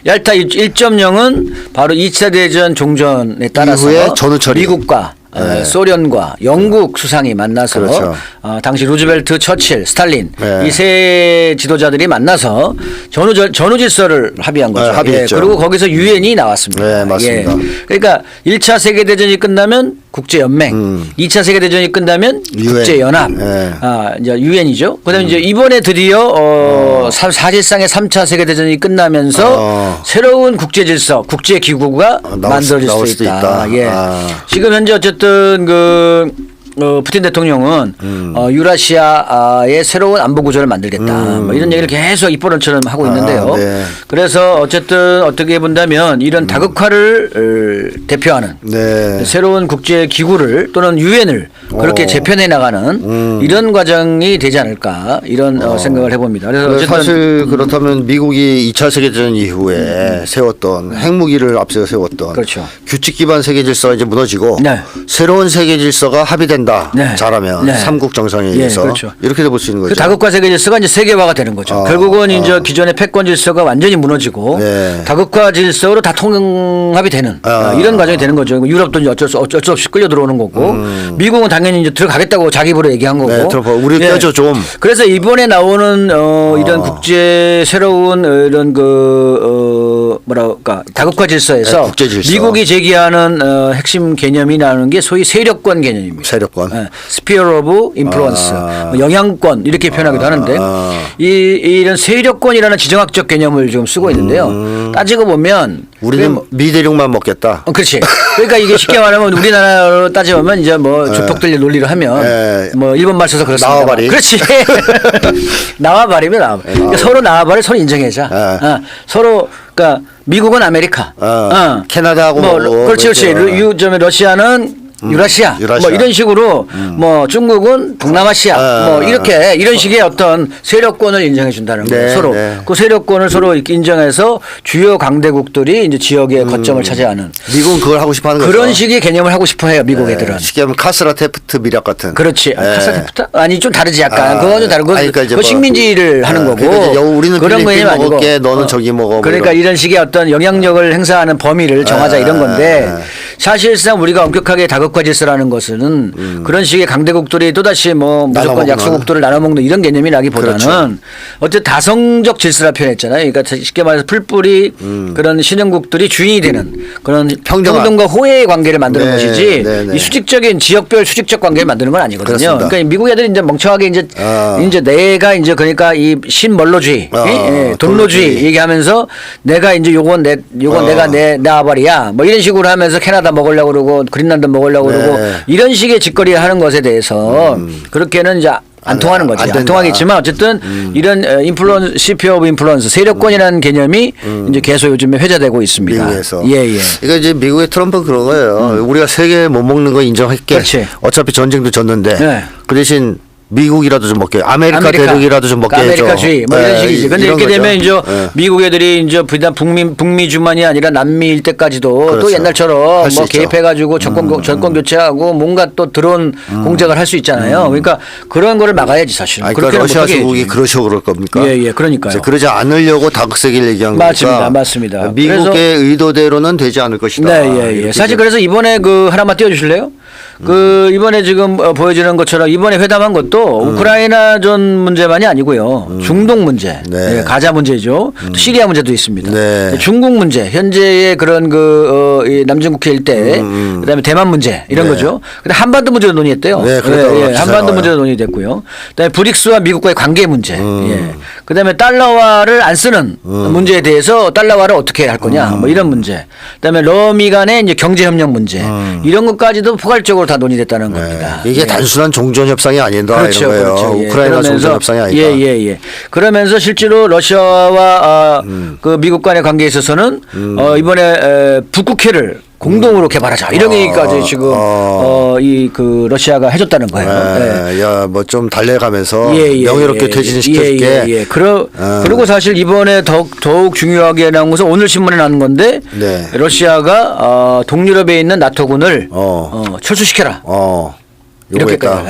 [SPEAKER 1] 얄타 1.0은 바로 2차 대전 종전에 따라서
[SPEAKER 2] 이후에 전후 처리.
[SPEAKER 1] 미국과
[SPEAKER 2] 네.
[SPEAKER 1] 소련과 영국 수상이 만나서
[SPEAKER 2] 그렇죠.
[SPEAKER 1] 당시 루즈벨트, 처칠, 스탈린
[SPEAKER 2] 네.
[SPEAKER 1] 이 세 지도자들이 만나서 전후 질서를 합의한 거죠.
[SPEAKER 2] 네, 합의했죠.
[SPEAKER 1] 그리고 거기서 유엔이 나왔습니다.
[SPEAKER 2] 네, 맞습니다.
[SPEAKER 1] 그러니까 1차 세계 대전이 끝나면 국제연맹, 2차 세계 대전이 끝나면
[SPEAKER 2] UN.
[SPEAKER 1] 국제연합,
[SPEAKER 2] 네.
[SPEAKER 1] 이제 유엔이죠. 그다음에 이제 이번에 드디어 사실상의 3차 세계 대전이 끝나면서 새로운 국제 질서, 국제 기구가 만들어질
[SPEAKER 2] 나올
[SPEAKER 1] 수
[SPEAKER 2] 수도
[SPEAKER 1] 있다.
[SPEAKER 2] 있다.
[SPEAKER 1] 예. 지금 현재 어쨌든 푸틴 대통령은 유라시아의 새로운 안보 구조를 만들겠다. 뭐 이런 얘기를 계속 입버릇처럼 하고 있는데요.
[SPEAKER 2] 네.
[SPEAKER 1] 그래서 어쨌든 어떻게 본다면 이런 다극화를 대표하는
[SPEAKER 2] 네.
[SPEAKER 1] 새로운 국제 기구를 또는 유엔을 그렇게 재편해 나가는 이런 과정이 되지 않을까 이런 생각을 해봅니다. 그래서 어쨌든
[SPEAKER 2] 사실 그렇다면 미국이 2차 세계대전 이후에 세웠던 핵무기를 앞서 세웠던
[SPEAKER 1] 그렇죠.
[SPEAKER 2] 규칙 기반 세계 질서가 이제 무너지고
[SPEAKER 1] 네.
[SPEAKER 2] 새로운 세계 질서가 합의된다.
[SPEAKER 1] 네.
[SPEAKER 2] 잘하면
[SPEAKER 1] 네.
[SPEAKER 2] 삼국 정상에 의해서
[SPEAKER 1] 그렇죠.
[SPEAKER 2] 이렇게 볼 수 있는 거죠.
[SPEAKER 1] 그 다극화 세계 질서가 이제 세계화가 되는 거죠. 결국은 이제 기존의 패권 질서가 완전히 무너지고
[SPEAKER 2] 네.
[SPEAKER 1] 다극화 질서로 다 통합이 되는 이런 과정이 되는 거죠. 유럽도 이제 어쩔 수 없이 끌려 들어오는 거고 미국은 당연히 이제 들어가겠다고 자기 입으로 얘기한 거고.
[SPEAKER 2] 네, 들어봐. 우리 껴줘 좀.
[SPEAKER 1] 그래서 이번에 나오는 이런 국제 새로운 이런 뭐랄까 다극화 질서에서
[SPEAKER 2] 네, 국제 질서.
[SPEAKER 1] 미국이 제기하는 핵심 개념이 나오는 게 소위 세력권 개념입니다.
[SPEAKER 2] 세력권.
[SPEAKER 1] 스피어 오브 인플루언스, 영향권 이렇게 표현하기도 하는데 이런 세력권이라는 지정학적 개념을 지금 쓰고 있는데요. 따지고 보면
[SPEAKER 2] 우리는 미대륙만 먹겠다.
[SPEAKER 1] 그렇지. 그러니까 이게 쉽게 말하면 우리나라로 따지면 이제 뭐 조폭들 논리로 하면
[SPEAKER 2] 네.
[SPEAKER 1] 뭐 일본 말 써서 그렇습니다.
[SPEAKER 2] 나와바리.
[SPEAKER 1] 그렇지. 나와바리면 나와바리. 그러니까 서로 나와바리 서로 인정해자. 서로 그러니까 미국은 아메리카.
[SPEAKER 2] 캐나다하고
[SPEAKER 1] 뭐
[SPEAKER 2] 뭐
[SPEAKER 1] 그렇지 그렇지.
[SPEAKER 2] 그렇죠.
[SPEAKER 1] 러시아는 유라시아. 뭐 이런 식으로 뭐 중국은 동남아시아 뭐 이렇게 이런 식의 어떤 세력권을 인정해 준다는 거예요.
[SPEAKER 2] 네,
[SPEAKER 1] 서로
[SPEAKER 2] 네.
[SPEAKER 1] 그 세력권을 서로 이렇게 인정해서 주요 강대국들이 이제 지역의 거점을 차지하는
[SPEAKER 2] 미국은 그걸 하고 싶어하는 거죠.
[SPEAKER 1] 그런 식의 개념을 하고 싶어해요 미국 애들은.
[SPEAKER 2] 쉽게 하면 카스라 테프트 미력 같은.
[SPEAKER 1] 그렇지.
[SPEAKER 2] 네.
[SPEAKER 1] 카사테프타? 아니 좀 다르지 약간. 그거 좀 다르고.
[SPEAKER 2] 아니, 그러니까 이제
[SPEAKER 1] 그
[SPEAKER 2] 뭐
[SPEAKER 1] 식민지를 하는 거고.
[SPEAKER 2] 그러니까 이제 우리는
[SPEAKER 1] 그런
[SPEAKER 2] 필리핀
[SPEAKER 1] 개념이 아니고.
[SPEAKER 2] 먹을게, 너는 저기 먹어. 뭐
[SPEAKER 1] 그러니까 이런 식의 어떤 영향력을 행사하는 범위를 정하자 이런 건데 사실상 우리가 엄격하게 다극화 질서라는 것은 그런 식의 강대국들이 또다시 뭐 무조건
[SPEAKER 2] 나눠먹는.
[SPEAKER 1] 약소국들을 나눠먹는 이런 개념이라기보다는
[SPEAKER 2] 그렇죠.
[SPEAKER 1] 어쨌든 다성적 질서라 표현했잖아요. 그러니까 쉽게 말해서 풀뿌리 그런 신흥국들이 주인이 되는 그런
[SPEAKER 2] 평등한.
[SPEAKER 1] 평등과 호혜의 관계를 만드는
[SPEAKER 2] 네,
[SPEAKER 1] 것이지
[SPEAKER 2] 네, 네.
[SPEAKER 1] 이 수직적인 지역별 수직적 관계를 만드는 건 아니거든요.
[SPEAKER 2] 그렇습니다.
[SPEAKER 1] 그러니까 미국 애들이 이제 멍청하게 이제 내가 이제 그러니까 이 신멀로주의, 돈로주의 얘기하면서 내가 이제 요건 내가 내 아발이야 뭐 이런 식으로 하면서 캐나다 먹으려고 그러고 그린란드 먹으려고 그러고
[SPEAKER 2] 네.
[SPEAKER 1] 이런 식의 짓거리를 하는 것에 대해서 그렇게는 이제 안 통하는 거지.
[SPEAKER 2] 안
[SPEAKER 1] 안
[SPEAKER 2] 된다.
[SPEAKER 1] 통하겠지만 어쨌든 이런 인플루언스, 시피어 오브 인플루언스 세력권이라는 개념이 이제 계속 요즘에 회자되고 있습니다.
[SPEAKER 2] 미국에서.
[SPEAKER 1] 예.
[SPEAKER 2] 그러니까 이제 미국의 트럼프는 그런 거예요. 우리가 세계 못 먹는 거 인정할게.
[SPEAKER 1] 그렇지.
[SPEAKER 2] 어차피 전쟁도 졌는데
[SPEAKER 1] 네.
[SPEAKER 2] 그 대신 미국이라도 좀 먹게, 아메리카 대륙이라도 좀 먹게 해줘.
[SPEAKER 1] 아메리카주의 뭐 이런 식이지. 근데
[SPEAKER 2] 이런
[SPEAKER 1] 이렇게
[SPEAKER 2] 거죠.
[SPEAKER 1] 되면 이제
[SPEAKER 2] 네.
[SPEAKER 1] 미국 애들이 이제 비단 북미주만이 아니라 남미 일대까지도
[SPEAKER 2] 그렇죠.
[SPEAKER 1] 또 옛날처럼
[SPEAKER 2] 할수
[SPEAKER 1] 뭐
[SPEAKER 2] 있죠.
[SPEAKER 1] 개입해가지고 정권 교체하고 뭔가 또 드론 공작을 할 수 있잖아요. 그러니까 그런 거를 막아야지 사실은.
[SPEAKER 2] 아니, 그러니까
[SPEAKER 1] 그렇게는
[SPEAKER 2] 러시아
[SPEAKER 1] 못하게
[SPEAKER 2] 제국이
[SPEAKER 1] 해야지.
[SPEAKER 2] 그러시고 그럴 겁니까?
[SPEAKER 1] 예, 그러니까요.
[SPEAKER 2] 이제 그러지 않으려고 다극세기를 얘기한 거니까.
[SPEAKER 1] 맞습니다.
[SPEAKER 2] 미국의 의도대로는 되지 않을 것이다.
[SPEAKER 1] 네,
[SPEAKER 2] 이렇게
[SPEAKER 1] 사실
[SPEAKER 2] 이제
[SPEAKER 1] 그래서 이번에 그 하나만 띄워주실래요? 그 이번에 지금 보여지는 것처럼 이번에 회담한 것도 우크라이나전 문제만이 아니고요. 중동 문제,
[SPEAKER 2] 네.
[SPEAKER 1] 예, 가자 문제죠. 또 시리아 문제도 있습니다.
[SPEAKER 2] 네.
[SPEAKER 1] 중국 문제, 현재의 그런 이 남중국해 일대, 그다음에 대만 문제 이런
[SPEAKER 2] 네.
[SPEAKER 1] 거죠. 근데 한반도 문제도 논의했대요.
[SPEAKER 2] 네, 그렇다고 기사가
[SPEAKER 1] 한반도
[SPEAKER 2] 나와요.
[SPEAKER 1] 문제도 논의됐고요. 그다음에 브릭스와 미국과의 관계 문제, 예. 그다음에 달러화를 안 쓰는 문제에 대해서 달러화를 어떻게 할 거냐, 뭐 이런 문제. 그다음에 러미 간의 이제 경제 협력 문제 이런 것까지도 포괄 포괄적으로 다 논의됐다는 겁니다.
[SPEAKER 2] 이게
[SPEAKER 1] 예.
[SPEAKER 2] 단순한 종전 협상이 아니다
[SPEAKER 1] 그렇죠,
[SPEAKER 2] 이런 거예요.
[SPEAKER 1] 그렇죠. 예.
[SPEAKER 2] 우크라이나 종전 협상이 아니다.
[SPEAKER 1] 예. 그러면서 실제로 러시아와 그 미국 간의 관계에 있어서는 이번에 북극해를 공동으로 개발하자 이런 얘기까지 지금 이 그 러시아가 해줬다는 거예요. 예.
[SPEAKER 2] 야, 뭐 좀 달래가면서 명예롭게 퇴진시켜줄게.
[SPEAKER 1] 그리고 사실 이번에 더욱 중요하게 나온 것은 오늘 신문에 나온 건데
[SPEAKER 2] 네.
[SPEAKER 1] 러시아가 동유럽에 있는 나토군을 철수시켜라. 이렇게까지.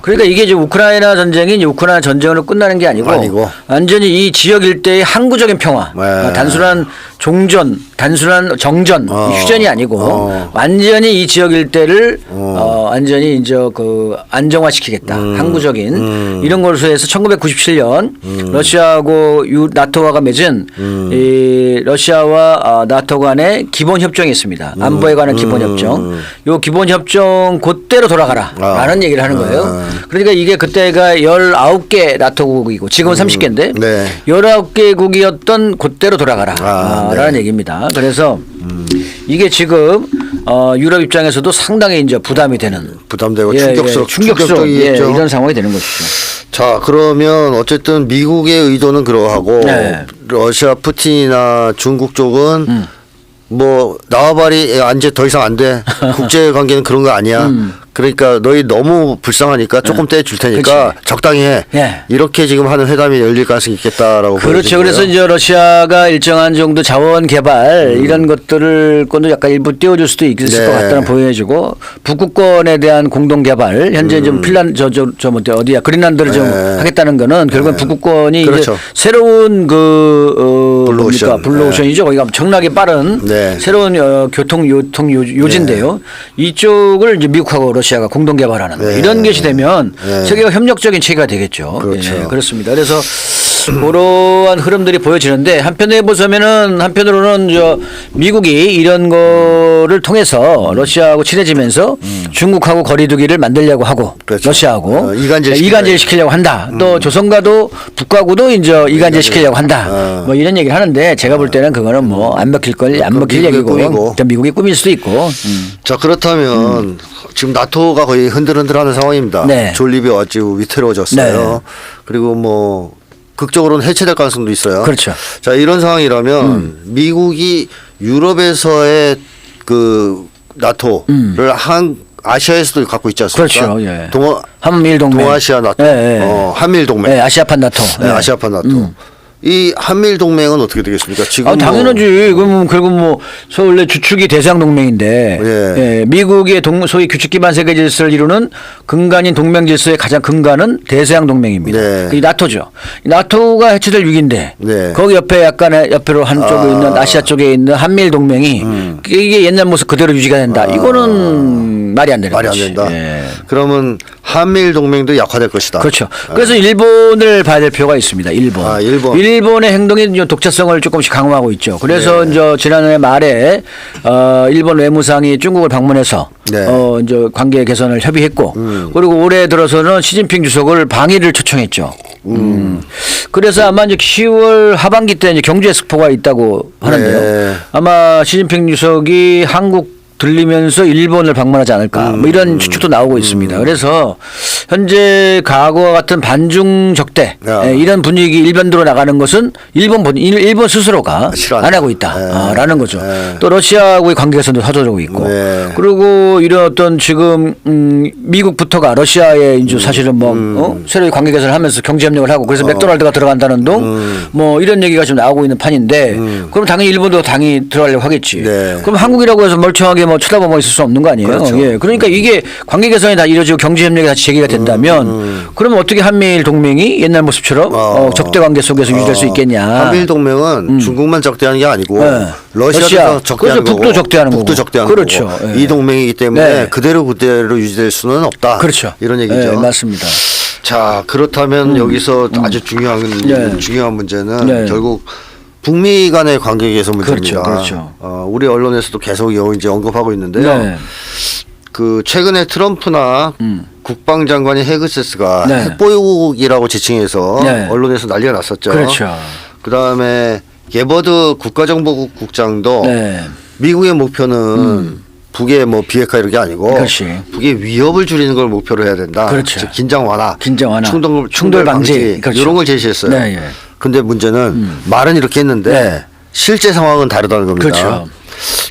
[SPEAKER 1] 그러니까 이게 이제 우크라이나 전쟁이 이제 우크라이나 전쟁으로 끝나는 게 아니고 완전히 이 지역 일대의 항구적인 평화, 단순한 종전, 단순한 정전, 휴전이 아니고 완전히 이 지역 일대를 완전히 이제 그 안정화시키겠다. 항구적인 이런 것으로 해서 1997년 러시아하고 나토가 맺은 이 러시아와 나토 간의 기본 협정이 있습니다. 안보에 관한 기본 협정. 요 기본 협정 그대로 돌아가라. 라는 얘기를 하는 거예요. 그러니까 이게 그때가 19개 나토국이고 지금은 30개인데 19개국이었던 그대로 돌아가라. 라는 얘기입니다. 그래서 이게 지금 유럽 입장에서도 상당히 이제 부담이 되는
[SPEAKER 2] 부담되고
[SPEAKER 1] 충격적이겠죠. 이런 상황이 되는 것이죠.
[SPEAKER 2] 자, 그러면 어쨌든 미국의 의도는 그러하고 러시아 푸틴이나 중국 쪽은 뭐 나와바리 이제 더 이상 안 돼. 국제 관계는 그런 거 아니야. 그러니까 너희 너무 불쌍하니까 조금 떼줄 테니까 적당히 해. 이렇게 지금 하는 회담이 열릴 가능성이 있겠다라고
[SPEAKER 1] 그렇죠. 그래서 이제 러시아가 일정한 정도 자원 개발 이런 것들을 건도 약간 일부 띄워줄 수도 있을 것 같다는 보여지고 북극권에 대한 공동 개발 현재 좀 어디야 그린란드를 좀 하겠다는 거는 결국은 북극권이 이제 새로운 블루오션이죠. 거기가 엄청나게 빠른 새로운 교통 요지인데요. 이쪽을 이제 미국하고 러시아가 공동 개발하는 이런 것이 되면 세계가 협력적인 체계가 되겠죠.
[SPEAKER 2] 그렇죠.
[SPEAKER 1] 그렇습니다. 그래서 그러한 흐름들이 보여지는데 한편으로는 미국이 이런 거를 통해서 러시아하고 친해지면서 중국하고 거리두기를 만들려고 하고 러시아하고 이간질 시키려고 한다. 또 조선과도 북과고도 이제 이간질 시키려고 한다. 뭐 이런 얘기를 하는데 제가 볼 때는 그거는 뭐 안 먹힐 얘기고 미국의 꿈일 수도 있고.
[SPEAKER 2] 자, 그렇다면 지금 나토가 거의 흔들흔들하는 상황입니다. 존립이 아주 위태로워졌어요. 그리고 뭐 극적으로는 해체될 가능성도 있어요.
[SPEAKER 1] 그렇죠.
[SPEAKER 2] 자, 이런 상황이라면 미국이 유럽에서의 그 나토를 아시아에서도 갖고 있지 않습니까?
[SPEAKER 1] 그렇죠. 한미일 동맹.
[SPEAKER 2] 동아시아 나토. 한미일 동맹.
[SPEAKER 1] 아시아판 나토.
[SPEAKER 2] 아시아판 나토. 이 한미일 동맹은 어떻게 되겠습니까? 지금
[SPEAKER 1] 당연하지. 그럼 결국 뭐 원래 주축이 대서양 동맹인데 미국의 소위 규칙 기반 세계 질서를 이루는 근간인 동맹 질서의 가장 근간은 대서양 동맹입니다. 이 나토죠. 나토가 해체될 위기인데 거기 옆에 약간의 옆으로 한쪽에 있는 아시아 쪽에 있는 한미일 동맹이 이게 옛날 모습 그대로 유지가 된다. 이거는 말이 안 되는 거지.
[SPEAKER 2] 말이 안 된다. 그러면 한미일 동맹도 약화될 것이다.
[SPEAKER 1] 그렇죠. 그래서 일본을 봐야 될 필요가 있습니다. 일본의 행동이 독자성을 조금씩 강화하고 있죠. 그래서 이제 지난해 말에 일본 외무상이 중국을 방문해서 이제 관계 개선을 협의했고 그리고 올해 들어서는 시진핑 주석을 방일을 초청했죠. 그래서 아마 이제 10월 하반기 때 이제 경제 엑스포가 있다고 하는데요. 아마 시진핑 주석이 한국 들리면서 일본을 방문하지 않을까 뭐 이런 추측도 나오고 있습니다. 그래서 현재 과거와 같은 반중 적대 이런 분위기 일반으로 나가는 것은 일본 스스로가 안 하고 있다라는 거죠. 또 러시아하고의 관계 개선도 서두르고 있고 그리고 이런 어떤 지금 미국부터가 러시아에 이제 사실은 뭐 새로이 관계 개선을 하면서 경제 협력을 하고 그래서 맥도날드가 들어간다는 둥 뭐 이런 얘기가 좀 나오고 있는 판인데 그럼 당연히 일본도 당연히 들어가려고 하겠지. 그럼 한국이라고 해서 멀쩡하게 뭐 쳐다보고 있을 수 없는 거 아니에요?
[SPEAKER 2] 그렇죠.
[SPEAKER 1] 그러니까 이게 관계 개선이 다 이루어지고 경제 협력이 다시 재개가 된다면 그러면 어떻게 한미일 동맹이 옛날 모습처럼 적대 관계 속에서 유지될 수 있겠냐?
[SPEAKER 2] 한미일 동맹은 중국만 적대하는 게 아니고 러시아도 적대하는 거고
[SPEAKER 1] 북도 적대하는
[SPEAKER 2] 거고 이 동맹이기 때문에 그대로 유지될 수는 없다.
[SPEAKER 1] 그렇죠.
[SPEAKER 2] 이런 얘기죠.
[SPEAKER 1] 맞습니다.
[SPEAKER 2] 자, 그렇다면 여기서 아주 중요한 문제는 결국 북미 간의 관계 개선 문제입니다.
[SPEAKER 1] 그렇죠.
[SPEAKER 2] 우리 언론에서도 계속 이제 언급하고 있는데요. 그 최근에 트럼프나 국방장관인 헤그세스가 핵보유국이라고 지칭해서 언론에서 난리가 났었죠.
[SPEAKER 1] 그렇죠.
[SPEAKER 2] 그다음에 게버드 국가정보국 국장도 미국의 목표는 북의 뭐 비핵화 이런 게 아니고
[SPEAKER 1] 그렇지.
[SPEAKER 2] 북의 위협을 줄이는 걸 목표로 해야 된다.
[SPEAKER 1] 그렇죠.
[SPEAKER 2] 즉 긴장 완화,
[SPEAKER 1] 충돌 방지 그렇죠.
[SPEAKER 2] 이런 걸 제시했어요.
[SPEAKER 1] 네, 예.
[SPEAKER 2] 근데 문제는 말은 이렇게 했는데
[SPEAKER 1] 네.
[SPEAKER 2] 실제 상황은 다르다는 겁니다.
[SPEAKER 1] 그렇죠.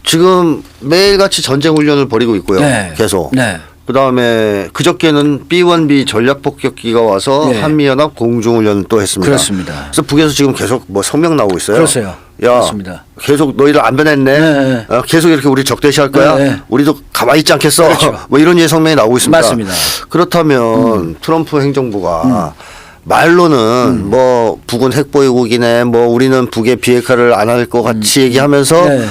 [SPEAKER 2] 지금 매일같이 전쟁 훈련을 벌이고 있고요.
[SPEAKER 1] 네.
[SPEAKER 2] 계속.
[SPEAKER 1] 네.
[SPEAKER 2] 그다음에 그저께는 B1B 전략폭격기가 와서
[SPEAKER 1] 네.
[SPEAKER 2] 한미연합 공중훈련을 또 했습니다.
[SPEAKER 1] 그렇습니다.
[SPEAKER 2] 그래서 북에서 지금 계속 뭐 성명 나오고 있어요.
[SPEAKER 1] 그렇어요.
[SPEAKER 2] 야,
[SPEAKER 1] 맞습니다.
[SPEAKER 2] 계속 너희들 안 변했네.
[SPEAKER 1] 네.
[SPEAKER 2] 계속 이렇게 우리 적대시할 거야.
[SPEAKER 1] 네.
[SPEAKER 2] 우리도 가만히 있지 않겠어.
[SPEAKER 1] 그렇죠.
[SPEAKER 2] 뭐 이런 성명이 나오고 있습니다.
[SPEAKER 1] 맞습니다.
[SPEAKER 2] 그렇다면 트럼프 행정부가 말로는 뭐 북은 핵보유국이네. 뭐 우리는 북의 비핵화를 안 할 것 같이 얘기하면서
[SPEAKER 1] 네.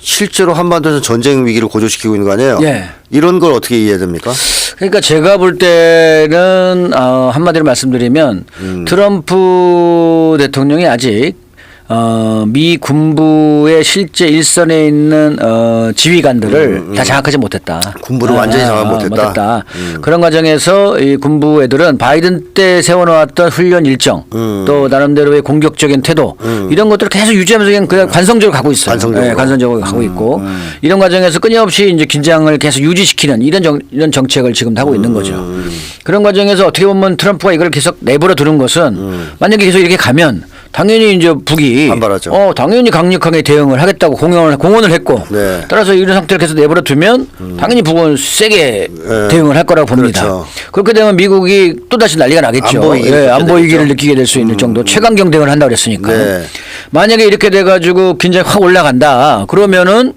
[SPEAKER 2] 실제로 한반도에서 전쟁 위기를 고조시키고 있는 거 아니에요?
[SPEAKER 1] 예.
[SPEAKER 2] 이런 걸 어떻게 이해해야 됩니까?
[SPEAKER 1] 그러니까 제가 볼 때는 한마디로 말씀드리면 트럼프 대통령이 아직 미 군부의 실제 일선에 있는 지휘관들을 다 장악하지 못했다.
[SPEAKER 2] 군부를 완전히 장악 못했다.
[SPEAKER 1] 그런 과정에서 이 군부 애들은 바이든 때 세워놓았던 훈련 일정 또 나름대로의 공격적인 태도 이런 것들을 계속 유지하면서 그냥 관성적으로 가고 있어요. 관성적으로 가고 있고 이런 과정에서 끊임없이 이제 긴장을 계속 유지시키는 이런 정책을 지금 하고 있는 거죠. 그런 과정에서 어떻게 보면 트럼프가 이걸 계속 내버려 두는 것은 만약에 계속 이렇게 가면 당연히 이제 북이
[SPEAKER 2] 반발하죠.
[SPEAKER 1] 당연히 강력하게 대응을 하겠다고 공언을 했고
[SPEAKER 2] 네.
[SPEAKER 1] 따라서 이런 상태를 계속 내버려 두면 당연히 북은 세게 대응을 할 거라고 봅니다.
[SPEAKER 2] 그렇죠.
[SPEAKER 1] 그렇게 되면 미국이 또 다시 난리가 나겠죠. 안보 위기를 느끼게 될 수 있는 정도 최강경 대응을 한다고 그랬으니까.
[SPEAKER 2] 네.
[SPEAKER 1] 만약에 이렇게 돼 가지고 긴장이 확 올라간다. 그러면은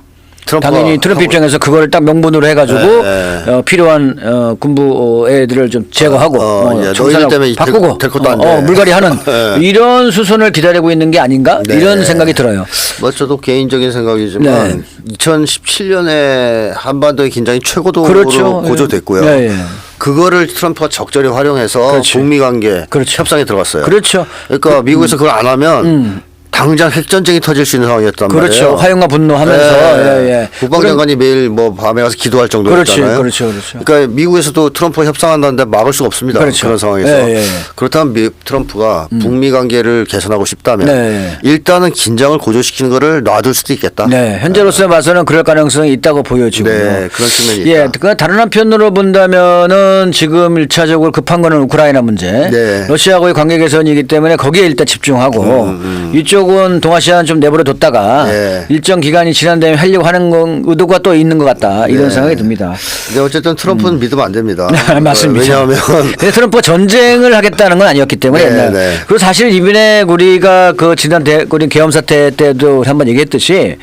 [SPEAKER 1] 당연히 트럼프 입장에서 그걸 딱 명분으로 해가지고 필요한 군부 애들을 좀 제거하고
[SPEAKER 2] 너희들 때문에
[SPEAKER 1] 바꾸고
[SPEAKER 2] 될 것도 안 돼.
[SPEAKER 1] 물갈이하는 이런 수순을 기다리고 있는 게 아닌가 이런 생각이 들어요.
[SPEAKER 2] 뭐 저도 개인적인 생각이지만 2017년에 한반도의 긴장이 최고도로
[SPEAKER 1] 그렇죠.
[SPEAKER 2] 고조됐고요. 그거를 트럼프가 적절히 활용해서 북미 관계 협상에 들어갔어요.
[SPEAKER 1] 그렇죠.
[SPEAKER 2] 그러니까 미국에서 그걸 안 하면 당장 핵전쟁이 터질 수 있는 상황이었단 말이에요.
[SPEAKER 1] 그렇죠. 화용과 분노하면서
[SPEAKER 2] 국방장관이 매일 뭐 밤에 가서 기도할 정도였잖아요.
[SPEAKER 1] 그렇죠.
[SPEAKER 2] 그러니까 미국에서도 트럼프가 협상한다는데 막을 수가 없습니다. 그런 상황에서. 그렇다면 트럼프가 북미 관계를 개선하고 싶다면 일단은 긴장을 고조시키는 거를 놔둘 수도 있겠다.
[SPEAKER 1] 현재로서 봐서는 그럴 가능성이 있다고 보여지고요.
[SPEAKER 2] 그런 측면이 있다.
[SPEAKER 1] 다른 한편으로 본다면은 지금 1차적으로 급한 거는 우크라이나 문제. 러시아하고의 관계 개선이기 때문에 거기에 일단 집중하고 이쪽은 동아시아는 좀 내버려 뒀다가 일정 기간이 지난 다음에 하려고 하는 의도가 또 있는 것 같다. 이런 생각이 듭니다.
[SPEAKER 2] 근데 어쨌든 트럼프는 믿으면 안 됩니다.
[SPEAKER 1] 맞습니다.
[SPEAKER 2] 왜냐하면
[SPEAKER 1] 트럼프가 전쟁을 하겠다는 건 아니었기 때문에 그리고 사실 이번에 우리가 그 지난 우리 계엄 사태 때도 한번 얘기했듯이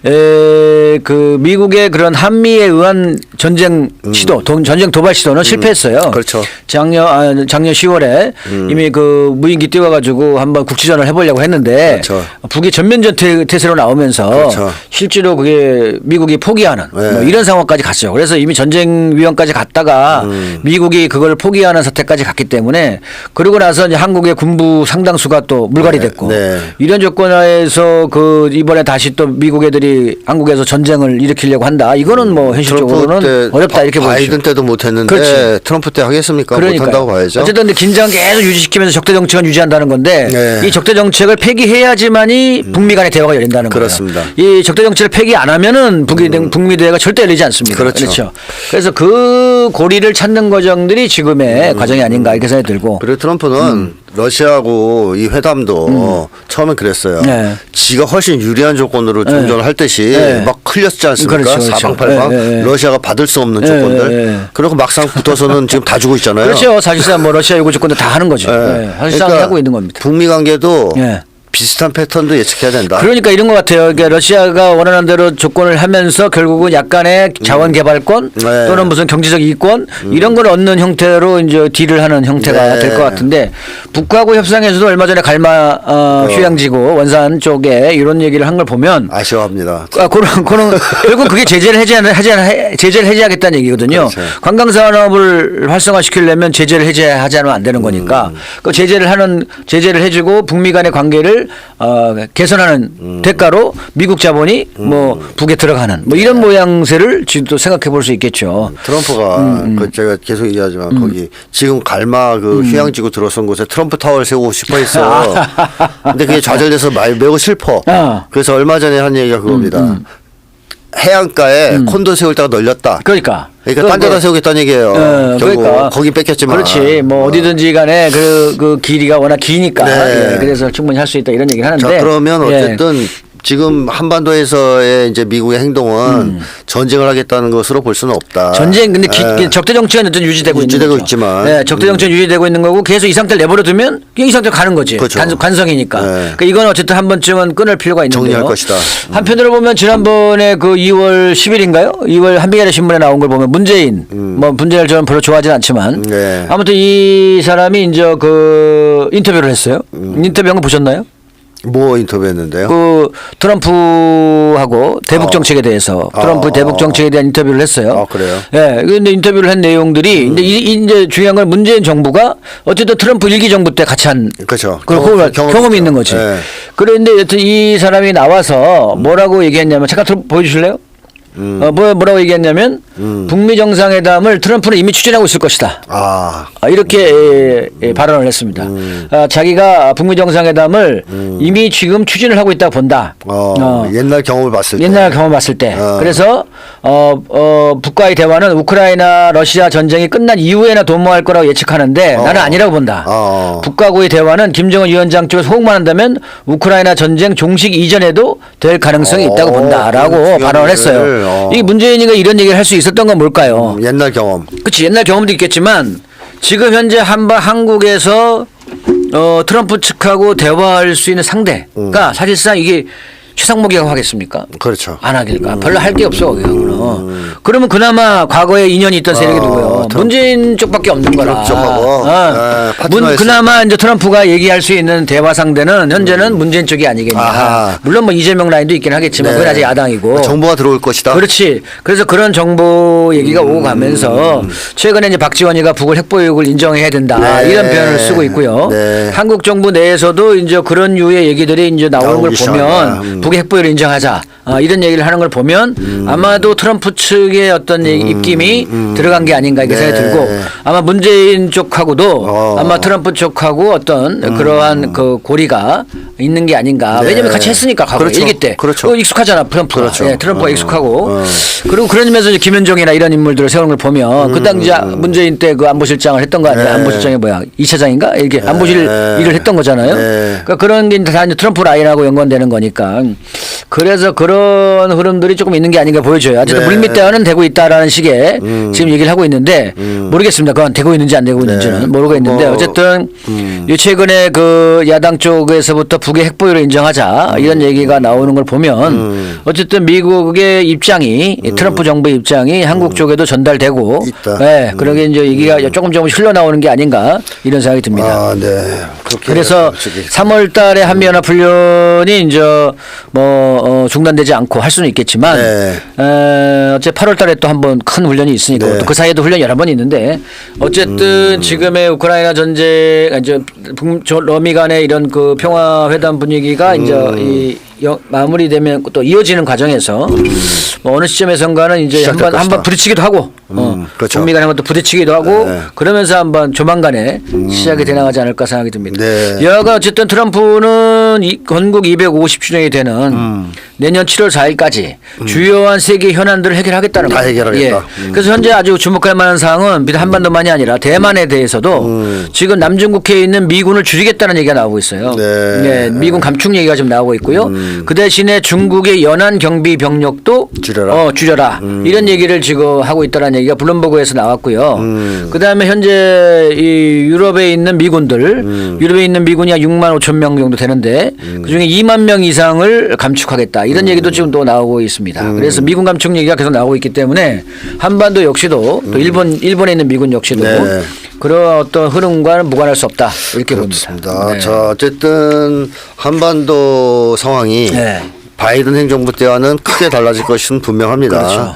[SPEAKER 1] 그 미국의 그런 한미에 의한 전쟁 시도, 전쟁 도발 시도는 실패했어요.
[SPEAKER 2] 그렇죠.
[SPEAKER 1] 작년 10월에 이미 그 무인기 띄워가지고 한번 국지전을 해보려고 했는데 북이 전면전 태세로 나오면서 실제로 그게 미국이 포기하는 뭐 이런 상황까지 갔어요. 그래서 이미 전쟁 위험까지 갔다가 미국이 그걸 포기하는 사태까지 갔기 때문에 그러고 나서 이제 한국의 군부 상당수가 또 물갈이 됐고 이런 조건하에서 그 이번에 다시 또 미국 애들이 한국에서 전쟁을 일으키려고 한다. 이거는 뭐 현실적으로는 어렵다 이렇게 보죠.
[SPEAKER 2] 바이든 때도 못했는데 트럼프 때 하겠습니까? 못한다고 봐야죠.
[SPEAKER 1] 어쨌든 긴장 계속 유지시키면서 적대 정책을 유지한다는 건데 이 적대 정책을 폐기해야지만이 북미 간의 대화가 열린다는 거예요.
[SPEAKER 2] 그렇습니다.
[SPEAKER 1] 이 적대 정책을 폐기 안 하면은 북미 대화가 절대 열리지 않습니다. 그렇죠. 그래서 그 고리를 찾는 과정들이 지금의 과정이 아닌가 이렇게 생각이 들고.
[SPEAKER 2] 그리고 트럼프는 러시아하고 이 회담도 처음엔 그랬어요. 지가 훨씬 유리한 조건으로 종전을 할 듯이 막 흘렸지 않습니까? 사방팔방 러시아가 받을 수 없는 조건들. 그리고 막상 붙어서는 지금 다 주고 있잖아요.
[SPEAKER 1] 그렇죠. 사실상 뭐 러시아 요구 조건도 다 하는 거죠. 사실상
[SPEAKER 2] 그러니까
[SPEAKER 1] 하고 있는 겁니다.
[SPEAKER 2] 북미 관계도 비슷한 패턴도 예측해야 된다.
[SPEAKER 1] 그러니까 이런 것 같아요. 그러니까 러시아가 원하는 대로 조건을 하면서 결국은 약간의 자원 개발권 또는 무슨 경제적 이권 이런 걸 얻는 형태로 이제 딜을 하는 형태가 될 것 같은데 북하고 협상에서도 얼마 전에 갈마 휴양지고 원산 쪽에 이런 얘기를 한 걸 보면
[SPEAKER 2] 아쉬워합니다.
[SPEAKER 1] 그런 결국 그게 제재를 해제하겠다는 얘기거든요. 관광 산업을 활성화시키려면 제재를 해제하지 않으면 안 되는 거니까 그 제재를 해주고 북미 간의 관계를 개선하는 대가로 미국 자본이 뭐 북에 들어가는 뭐 이런 모양새를 지금 또 생각해 볼 수 있겠죠.
[SPEAKER 2] 트럼프가 그 제가 계속 얘기하지만 거기 지금 갈마 그 휴양지구 들어선 곳에 트럼프 타워를 세우고 싶어 했어. 근데 그게 좌절돼서 매우 슬퍼. 그래서 얼마 전에 한 얘기가 그겁니다. 해안가에 콘도 세울 때가 널렸다.
[SPEAKER 1] 그러니까
[SPEAKER 2] 딴 데다 세우겠다는 얘기예요. 결국
[SPEAKER 1] 그러니까
[SPEAKER 2] 거긴 뺏겼지만.
[SPEAKER 1] 그렇지. 뭐 어디든지 간에 그 길이가 워낙 기니까
[SPEAKER 2] 네.
[SPEAKER 1] 그래서 충분히 할 수 있다 이런 얘기를 하는데.
[SPEAKER 2] 자, 그러면 어쨌든 지금 한반도에서의 이제 미국의 행동은 전쟁을 하겠다는 것으로 볼 수는 없다.
[SPEAKER 1] 전쟁 근데 적대 정치가 어쨌든 유지되고 있는 거죠.
[SPEAKER 2] 있지만.
[SPEAKER 1] 네, 적대 정치가 유지되고 있는 거고 계속 이 상태를 내버려 두면 그냥 이 상태로 가는 거지.
[SPEAKER 2] 그렇죠.
[SPEAKER 1] 관성이니까.
[SPEAKER 2] 네.
[SPEAKER 1] 그러니까 이건 어쨌든 한 번쯤은 끊을 필요가 있는데요.
[SPEAKER 2] 정리할 것이다.
[SPEAKER 1] 한편으로 보면 지난번에 그 2월 10일인가요? 2월 한겨레 신문에 나온 걸 보면 문재인 뭐 문재인을 저는 별로 좋아하진 않지만
[SPEAKER 2] 네.
[SPEAKER 1] 아무튼 이 사람이 이제 그 인터뷰를 했어요. 인터뷰한 거 보셨나요?
[SPEAKER 2] 뭐 인터뷰했는데요?
[SPEAKER 1] 그 트럼프하고 대북 정책에 대해서 트럼프 대북 정책에 대한 인터뷰를 했어요.
[SPEAKER 2] 그래요?
[SPEAKER 1] 예. 근데 인터뷰를 한 내용들이 이제 중요한 건 문재인 정부가 어쨌든 트럼프 일기 정부 때 같이 한
[SPEAKER 2] 그렇죠.
[SPEAKER 1] 경험이 있는 거지.
[SPEAKER 2] 네.
[SPEAKER 1] 그런데 여튼 이 사람이 나와서 뭐라고 얘기했냐면 잠깐 보여주실래요? 뭐라고 얘기했냐면 북미 정상회담을 트럼프는 이미 추진하고 있을 것이다. 이렇게 발언을 했습니다. 자기가 북미 정상회담을 이미 지금 추진을 하고 있다고 본다.
[SPEAKER 2] 옛날 경험을 봤을 때.
[SPEAKER 1] 옛날 경험을 봤을 때. 그래서 북과의 대화는 우크라이나 러시아 전쟁이 끝난 이후에나 도모할 거라고 예측하는데 나는 아니라고 본다. 북과의 대화는 김정은 위원장 쪽에서 호응만 한다면 우크라이나 전쟁 종식 이전에도 될 가능성이 있다고 본다라고 발언을 했어요. 이 문재인이가 이런 얘기를 할 수 있었던 건 뭘까요?
[SPEAKER 2] 옛날 경험.
[SPEAKER 1] 그렇지. 옛날 경험도 있겠지만 지금 현재 한국에서 트럼프 측하고 대화할 수 있는 상대가 사실상 이게 최상목이라고 하겠습니까?
[SPEAKER 2] 그렇죠.
[SPEAKER 1] 안 하길까? 별로 할 게 없어. 그러면 그나마 과거에 인연이 있던 세력이 누구예요? 문재인 쪽밖에 없는 거라. 그나마 이제 트럼프가 얘기할 수 있는 대화 상대는 현재는 문재인 쪽이 아니겠냐. 물론 뭐 이재명 라인도 있긴 하겠지만 그건 아직 야당이고.
[SPEAKER 2] 정보가 들어올 것이다.
[SPEAKER 1] 그렇지. 그래서 그런 정보 얘기가 오고 가면서 최근에 이제 박지원이가 북을 핵보유국을 인정해야 된다. 이런 표현을 쓰고 있고요. 한국 정부 내에서도 이제 그런 류의 얘기들이 이제 나오는 걸 보면 북의 핵보유를 인정하자. 이런 얘기를 하는 걸 보면 아마도 트럼프 측의 어떤 입김이 들어간 게 아닌가 이렇게 생각이 들고 아마 문재인 쪽하고도 아마 트럼프 쪽하고 어떤 그러한 그 고리가 있는 게 아닌가. 왜냐하면 같이 했으니까 과거
[SPEAKER 2] 그렇죠.
[SPEAKER 1] 일기 때.
[SPEAKER 2] 그렇죠.
[SPEAKER 1] 익숙하잖아 트럼프가.
[SPEAKER 2] 그렇죠.
[SPEAKER 1] 트럼프가 익숙하고 그리고 그런 면에서 김현종이나 이런 인물들을 세우는 걸 보면 그 당시 문재인 때 그 안보실장을 했던 거 아니야. 안보실장이 뭐야 2차장인가 이렇게 안보실 일을 했던 거잖아요. 그러니까 그런 게 다 트럼프 라인하고 연관되는 거니까 그래서 그런 흐름들이 조금 있는 게 아닌가 보여져요. 어쨌든 물밑 대화는 되고 있다라는 식의 지금 얘기를 하고 있는데 모르겠습니다. 그건 되고 있는지 안 되고 있는지는 모르겠는데 어쨌든 최근에 그 야당 쪽에서부터 북의 핵보유를 인정하자 이런 얘기가 나오는 걸 보면 어쨌든 미국의 입장이 트럼프 정부의 입장이 한국 쪽에도 전달되고 네, 그러게 이제 얘기가 조금씩 흘러나오는 게 아닌가 이런 생각이 듭니다. 그래서 3월 달에 한미연합훈련이 이제 뭐 중단되지 않고 할 수는 있겠지만 어째 8월 달에 또 한번 큰 훈련이 있으니까 또 그 사이에도 훈련이 여러 번 있는데 어쨌든 지금의 우크라이나 전쟁 이제 러미 간의 이런 그 평화 회담 분위기가 이제 이 마무리되면 또 이어지는 과정에서 뭐 어느 시점에선가는 이제 한번 부딪히기도 하고
[SPEAKER 2] 그렇죠.
[SPEAKER 1] 북미 간에 한번 또 부딪히기도 하고 그러면서 한번 조만간에 시작이 되나가지 않을까 생각이 듭니다. 여하가 어쨌든 트럼프는 건국 250주년이 되는 내년 7월 4일까지 주요한 세계 현안들을 해결하겠다는 거예요.
[SPEAKER 2] 해결하겠다.
[SPEAKER 1] 그래서 현재 아주 주목할 만한 사항은 비단 한반도만이 아니라 대만에 대해서도 지금 남중국해에 있는 미군을 줄이겠다는 얘기가 나오고 있어요. 미군 감축 얘기가 좀 나오고 있고요. 그 대신에 중국의 연안 경비 병력도 줄여라. 이런 얘기를 지금 하고 있다는 얘기가 블룸버그에서 나왔고요. 그다음에 현재 이 유럽에 있는 미군들, 유럽에 있는 미군이 한 6만 5천 명 정도 되는데 그중에 2만 명 이상을 감축하겠다. 이런 얘기도 지금 또 나오고 있습니다. 그래서 미군 감축 얘기가 계속 나오고 있기 때문에 한반도 역시도 또 일본에 있는 미군 역시도 그런 어떤 흐름과는 무관할 수 없다. 이렇게 봅니다.
[SPEAKER 2] 자, 어쨌든 한반도 상황이 바이든 행정부 때와는 크게 달라질 것은 분명합니다.
[SPEAKER 1] 그렇죠.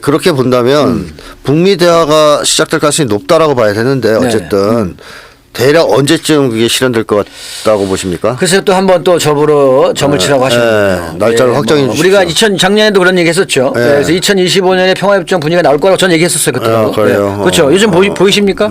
[SPEAKER 2] 그렇게 본다면 북미 대화가 시작될 가능성이 높다라고 봐야 되는데 어쨌든 대략 언제쯤 그게 실현될 것 같다고 보십니까?
[SPEAKER 1] 글쎄요, 또 한번 또 점을 치라고 하시는
[SPEAKER 2] 날짜를 확정해 주시죠.
[SPEAKER 1] 우리가 작년에도 그런 얘기 했었죠. 그래서 2025년에 평화협정 분위기가 나올 거라고 전 얘기했었어요. 그때.
[SPEAKER 2] 그래요.
[SPEAKER 1] 그렇죠. 요즘 보이십니까?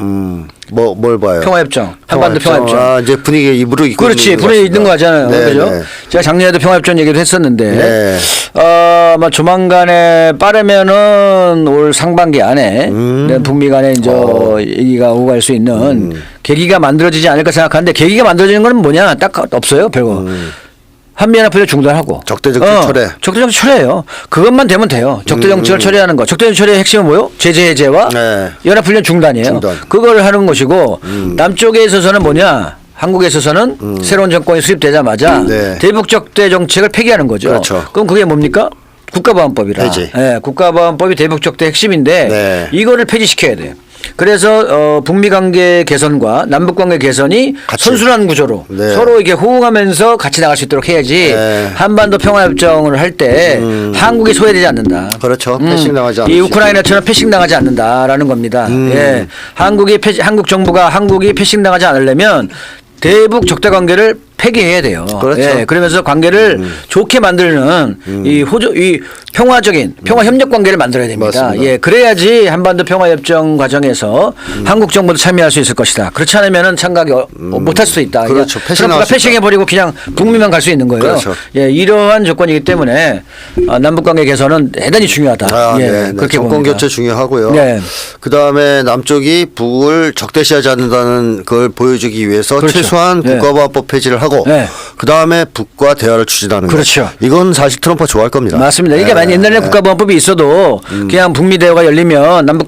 [SPEAKER 2] 뭘 봐요?
[SPEAKER 1] 평화협정. 한반도 평화협정.
[SPEAKER 2] 아, 이제 분위기 입으로 이끌고
[SPEAKER 1] 그렇지.
[SPEAKER 2] 있는 것
[SPEAKER 1] 분위기 있는
[SPEAKER 2] 같습니다.
[SPEAKER 1] 거 하잖아요.
[SPEAKER 2] 네,
[SPEAKER 1] 그죠?
[SPEAKER 2] 네.
[SPEAKER 1] 제가 작년에도 평화협정 얘기도 했었는데,
[SPEAKER 2] 네.
[SPEAKER 1] 아마 조만간에 빠르면은 올 상반기 안에 네, 북미 간에 이제 얘기가 오고 갈 수 있는 계기가 만들어지지 않을까 생각하는데 계기가 만들어지는 건 뭐냐? 딱 없어요. 별거. 한미연합회를 중단하고
[SPEAKER 2] 적대정책 철회.
[SPEAKER 1] 적대정책 철회예요. 그것만 되면 돼요. 적대정책을 철회하는 거. 적대정책 철회의 핵심은 뭐요? 제재 해제와
[SPEAKER 2] 네.
[SPEAKER 1] 연합훈련 중단이에요.
[SPEAKER 2] 중단.
[SPEAKER 1] 그걸 하는 것이고 남쪽에 있어서는 뭐냐? 한국에 있어서는 새로운 정권이 수립되자마자
[SPEAKER 2] 네.
[SPEAKER 1] 대북 적대 정책을 폐기하는 거죠.
[SPEAKER 2] 그렇죠.
[SPEAKER 1] 그럼 그게 뭡니까? 국가보안법이라.
[SPEAKER 2] 해제.
[SPEAKER 1] 예, 국가보안법이 대북 적대 핵심인데
[SPEAKER 2] 네.
[SPEAKER 1] 이거를 폐지시켜야 돼요. 그래서 북미 관계 개선과 남북 관계 개선이
[SPEAKER 2] 같이.
[SPEAKER 1] 선순환 구조로
[SPEAKER 2] 네.
[SPEAKER 1] 서로 이렇게 호응하면서 같이 나갈 수 있도록 해야지
[SPEAKER 2] 네.
[SPEAKER 1] 한반도 평화협정을 할 때 한국이 소외되지 않는다.
[SPEAKER 2] 그렇죠. 패싱 당하지 않는.
[SPEAKER 1] 이 우크라이나처럼 패싱 당하지 않는다라는 겁니다. 예. 한국 정부가 한국이 패싱 당하지 않으려면 대북 적대 관계를 폐기해야 돼요.
[SPEAKER 2] 그렇죠.
[SPEAKER 1] 예, 그러면서 관계를 좋게 만드는 이 평화적인 평화 협력 관계를 만들어야 됩니다.
[SPEAKER 2] 맞습니다.
[SPEAKER 1] 예, 그래야지 한반도 평화 협정 과정에서 한국 정부도 참여할 수 있을 것이다. 그렇지 않으면은 참가하기 못할 수도 있다.
[SPEAKER 2] 그렇죠.
[SPEAKER 1] 트럼프가 패싱해 버리고 그냥 북미만 갈 수 있는 거예요.
[SPEAKER 2] 그렇죠.
[SPEAKER 1] 예, 이러한 조건이기 때문에 남북 관계 개선은 대단히 중요하다.
[SPEAKER 2] 아,
[SPEAKER 1] 예,
[SPEAKER 2] 네.
[SPEAKER 1] 그렇게
[SPEAKER 2] 정권
[SPEAKER 1] 봅니다.
[SPEAKER 2] 교체 중요하고요.
[SPEAKER 1] 네.
[SPEAKER 2] 그 다음에 남쪽이 북을 적대시하지 않는다는 걸 보여주기 위해서
[SPEAKER 1] 그렇죠.
[SPEAKER 2] 최소한
[SPEAKER 1] 네.
[SPEAKER 2] 국가보안법 폐지를 하고
[SPEAKER 1] 네.
[SPEAKER 2] 그 다음에 북과 대화를 추진하는
[SPEAKER 1] 그렇죠.
[SPEAKER 2] 것. 이건 사실 트럼프가 좋아할 겁니다.
[SPEAKER 1] 맞습니다. 이게 만약 옛날에 국가보안법이 있어도 그냥 북미 대화가 열리면 남북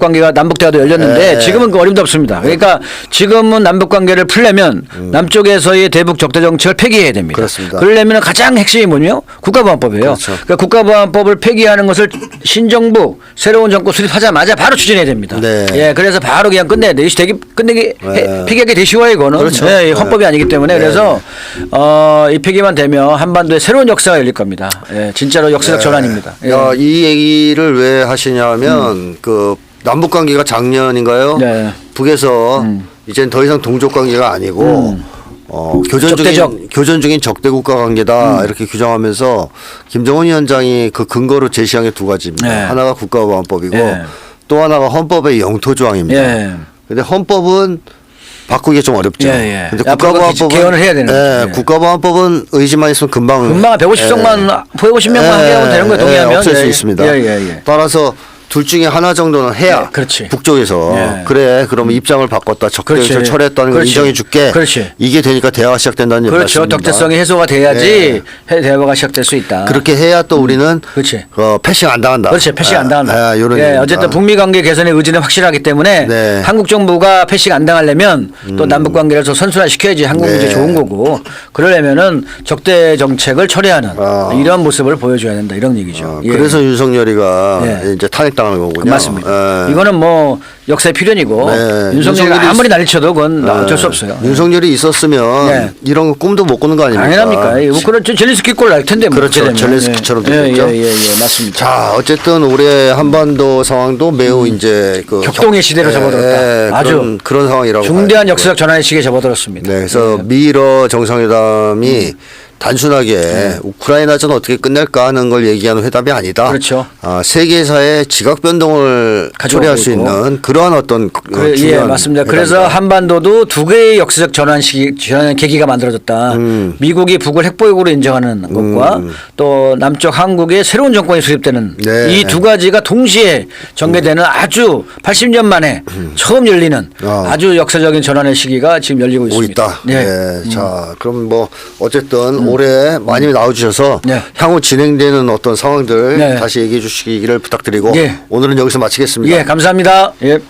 [SPEAKER 1] 대화도 열렸는데 지금은 그 어림도 없습니다. 그러니까 지금은 남북 관계를 풀려면 남쪽에서의 대북 적대 정책을 폐기해야 됩니다.
[SPEAKER 2] 그렇습니다.
[SPEAKER 1] 그러려면 가장 핵심이 뭐냐? 국가보안법이에요.
[SPEAKER 2] 그렇죠.
[SPEAKER 1] 그러니까 국가보안법을 폐기하는 것을 신정부 새로운 정권 수립하자마자 바로 추진해야 됩니다.
[SPEAKER 2] 네.
[SPEAKER 1] 예, 그래서 바로 그냥 끝내야 돼. 폐기하기 되게 쉬워요, 이거는.
[SPEAKER 2] 그렇죠.
[SPEAKER 1] 예, 헌법이 아니기 때문에 그래서 이 폐기만 되면 한반도에 새로운 역사가 열릴 겁니다. 예, 진짜로 역사적 전환입니다. 예.
[SPEAKER 2] 이 얘기를 왜 하시냐면 그 남북 관계가 작년인가요?
[SPEAKER 1] 네.
[SPEAKER 2] 북에서 이젠 더 이상 동족 관계가 아니고 교전 중인 적대 국가 관계다 이렇게 규정하면서 김정은 위원장이 그 근거로 제시한 게 두 가지입니다.
[SPEAKER 1] 네.
[SPEAKER 2] 하나가 국가보안법이고
[SPEAKER 1] 네.
[SPEAKER 2] 또 하나가 헌법의 영토 조항입니다.
[SPEAKER 1] 예.
[SPEAKER 2] 근데 헌법은 바꾸기 좀 어렵죠.
[SPEAKER 1] 예, 예.
[SPEAKER 2] 근데
[SPEAKER 1] 앞으로
[SPEAKER 2] 국가보안법은
[SPEAKER 1] 개헌을 해야 되는 거죠. 예.
[SPEAKER 2] 국가보안법은 의지만 있으면 금방
[SPEAKER 1] 150석만 150명만 하게 하면 되는 거예요. 동의하면
[SPEAKER 2] 없앨 수
[SPEAKER 1] 예,
[SPEAKER 2] 있습니다.
[SPEAKER 1] 예.
[SPEAKER 2] 따라서 둘 중에 하나 정도는 해야
[SPEAKER 1] 예, 그렇지.
[SPEAKER 2] 북쪽에서
[SPEAKER 1] 예.
[SPEAKER 2] 그래 그러면 입장을 바꿨다 적대를
[SPEAKER 1] 그렇지.
[SPEAKER 2] 철회했다는 걸
[SPEAKER 1] 그렇지.
[SPEAKER 2] 인정해 줄게.
[SPEAKER 1] 그렇지.
[SPEAKER 2] 이게 되니까 대화가 시작된다는
[SPEAKER 1] 그렇죠.
[SPEAKER 2] 말씀입니다.
[SPEAKER 1] 적대성이 해소가 돼야지 대화가 시작될 수 있다.
[SPEAKER 2] 그렇게 해야 또 우리는
[SPEAKER 1] 그렇지.
[SPEAKER 2] 패싱 안 당한다.
[SPEAKER 1] 그렇지. 패싱 안 당한다.
[SPEAKER 2] 이런
[SPEAKER 1] 예,
[SPEAKER 2] 얘기입니다.
[SPEAKER 1] 어쨌든 북미 관계 개선의 의지는 확실하기 때문에
[SPEAKER 2] 네.
[SPEAKER 1] 한국 정부가 패싱 안 당하려면 또 남북 관계를 더 선순환시켜야지 한국
[SPEAKER 2] 네.
[SPEAKER 1] 문제 좋은 거고 그러려면은 적대 정책을 철회하는 이런 모습을 보여줘야 된다 이런 얘기죠. 예.
[SPEAKER 2] 그래서 윤석열이가
[SPEAKER 1] 예.
[SPEAKER 2] 이제 탄핵당하는 거군요.
[SPEAKER 1] 맞습니다.
[SPEAKER 2] 예.
[SPEAKER 1] 이거는 뭐 역사의 필연이고
[SPEAKER 2] 네.
[SPEAKER 1] 윤석열이 아무리 난리쳐도 그건 어쩔 수
[SPEAKER 2] 예.
[SPEAKER 1] 없어요.
[SPEAKER 2] 윤석열이 있었으면
[SPEAKER 1] 네.
[SPEAKER 2] 이런 거 꿈도 못 꾸는 거 아닙니까?
[SPEAKER 1] 당연합니까? 우크라이나 젤렌스키 꼴 날 텐데. 뭐
[SPEAKER 2] 그렇죠.
[SPEAKER 1] 그렇게 되면.
[SPEAKER 2] 젤렌스키처럼
[SPEAKER 1] 예,
[SPEAKER 2] 됐죠.
[SPEAKER 1] 예, 맞습니다.
[SPEAKER 2] 자, 어쨌든 올해 한반도 상황도 매우 이제 그
[SPEAKER 1] 격동의 시대로 접어들었다. 아주
[SPEAKER 2] 그런 상황이라고
[SPEAKER 1] 중대한
[SPEAKER 2] 봐야겠고요.
[SPEAKER 1] 역사적 전환의 시기에 접어들었습니다.
[SPEAKER 2] 네, 그래서 미러 정상회담이 단순하게 우크라이나전 어떻게 끝낼까 하는 걸 얘기하는 회담이 아니다.
[SPEAKER 1] 그렇죠.
[SPEAKER 2] 세계사의 지각 변동을 초래할 수
[SPEAKER 1] 있고.
[SPEAKER 2] 있는 그러한 어떤
[SPEAKER 1] 예,
[SPEAKER 2] 중요한
[SPEAKER 1] 맞습니다.
[SPEAKER 2] 회담이다.
[SPEAKER 1] 그래서 한반도도 두 개의 역사적 전환 계기가 만들어졌다. 미국이 북을 핵보유국으로 인정하는 것과 또 남쪽 한국의 새로운 정권이 수립되는
[SPEAKER 2] 네.
[SPEAKER 1] 이 두 가지가 동시에 전개되는 아주 80년 만에 처음 열리는 아주 역사적인 전환의 시기가 지금 열리고
[SPEAKER 2] 오고
[SPEAKER 1] 있습니다.
[SPEAKER 2] 있다.
[SPEAKER 1] 네.
[SPEAKER 2] 네. 자, 그럼 뭐 어쨌든 올해 많이 나와주셔서
[SPEAKER 1] 네.
[SPEAKER 2] 향후 진행되는 어떤 상황들
[SPEAKER 1] 네.
[SPEAKER 2] 다시 얘기해 주시기를 부탁드리고
[SPEAKER 1] 예.
[SPEAKER 2] 오늘은 여기서 마치겠습니다.
[SPEAKER 1] 예, 감사합니다. 예.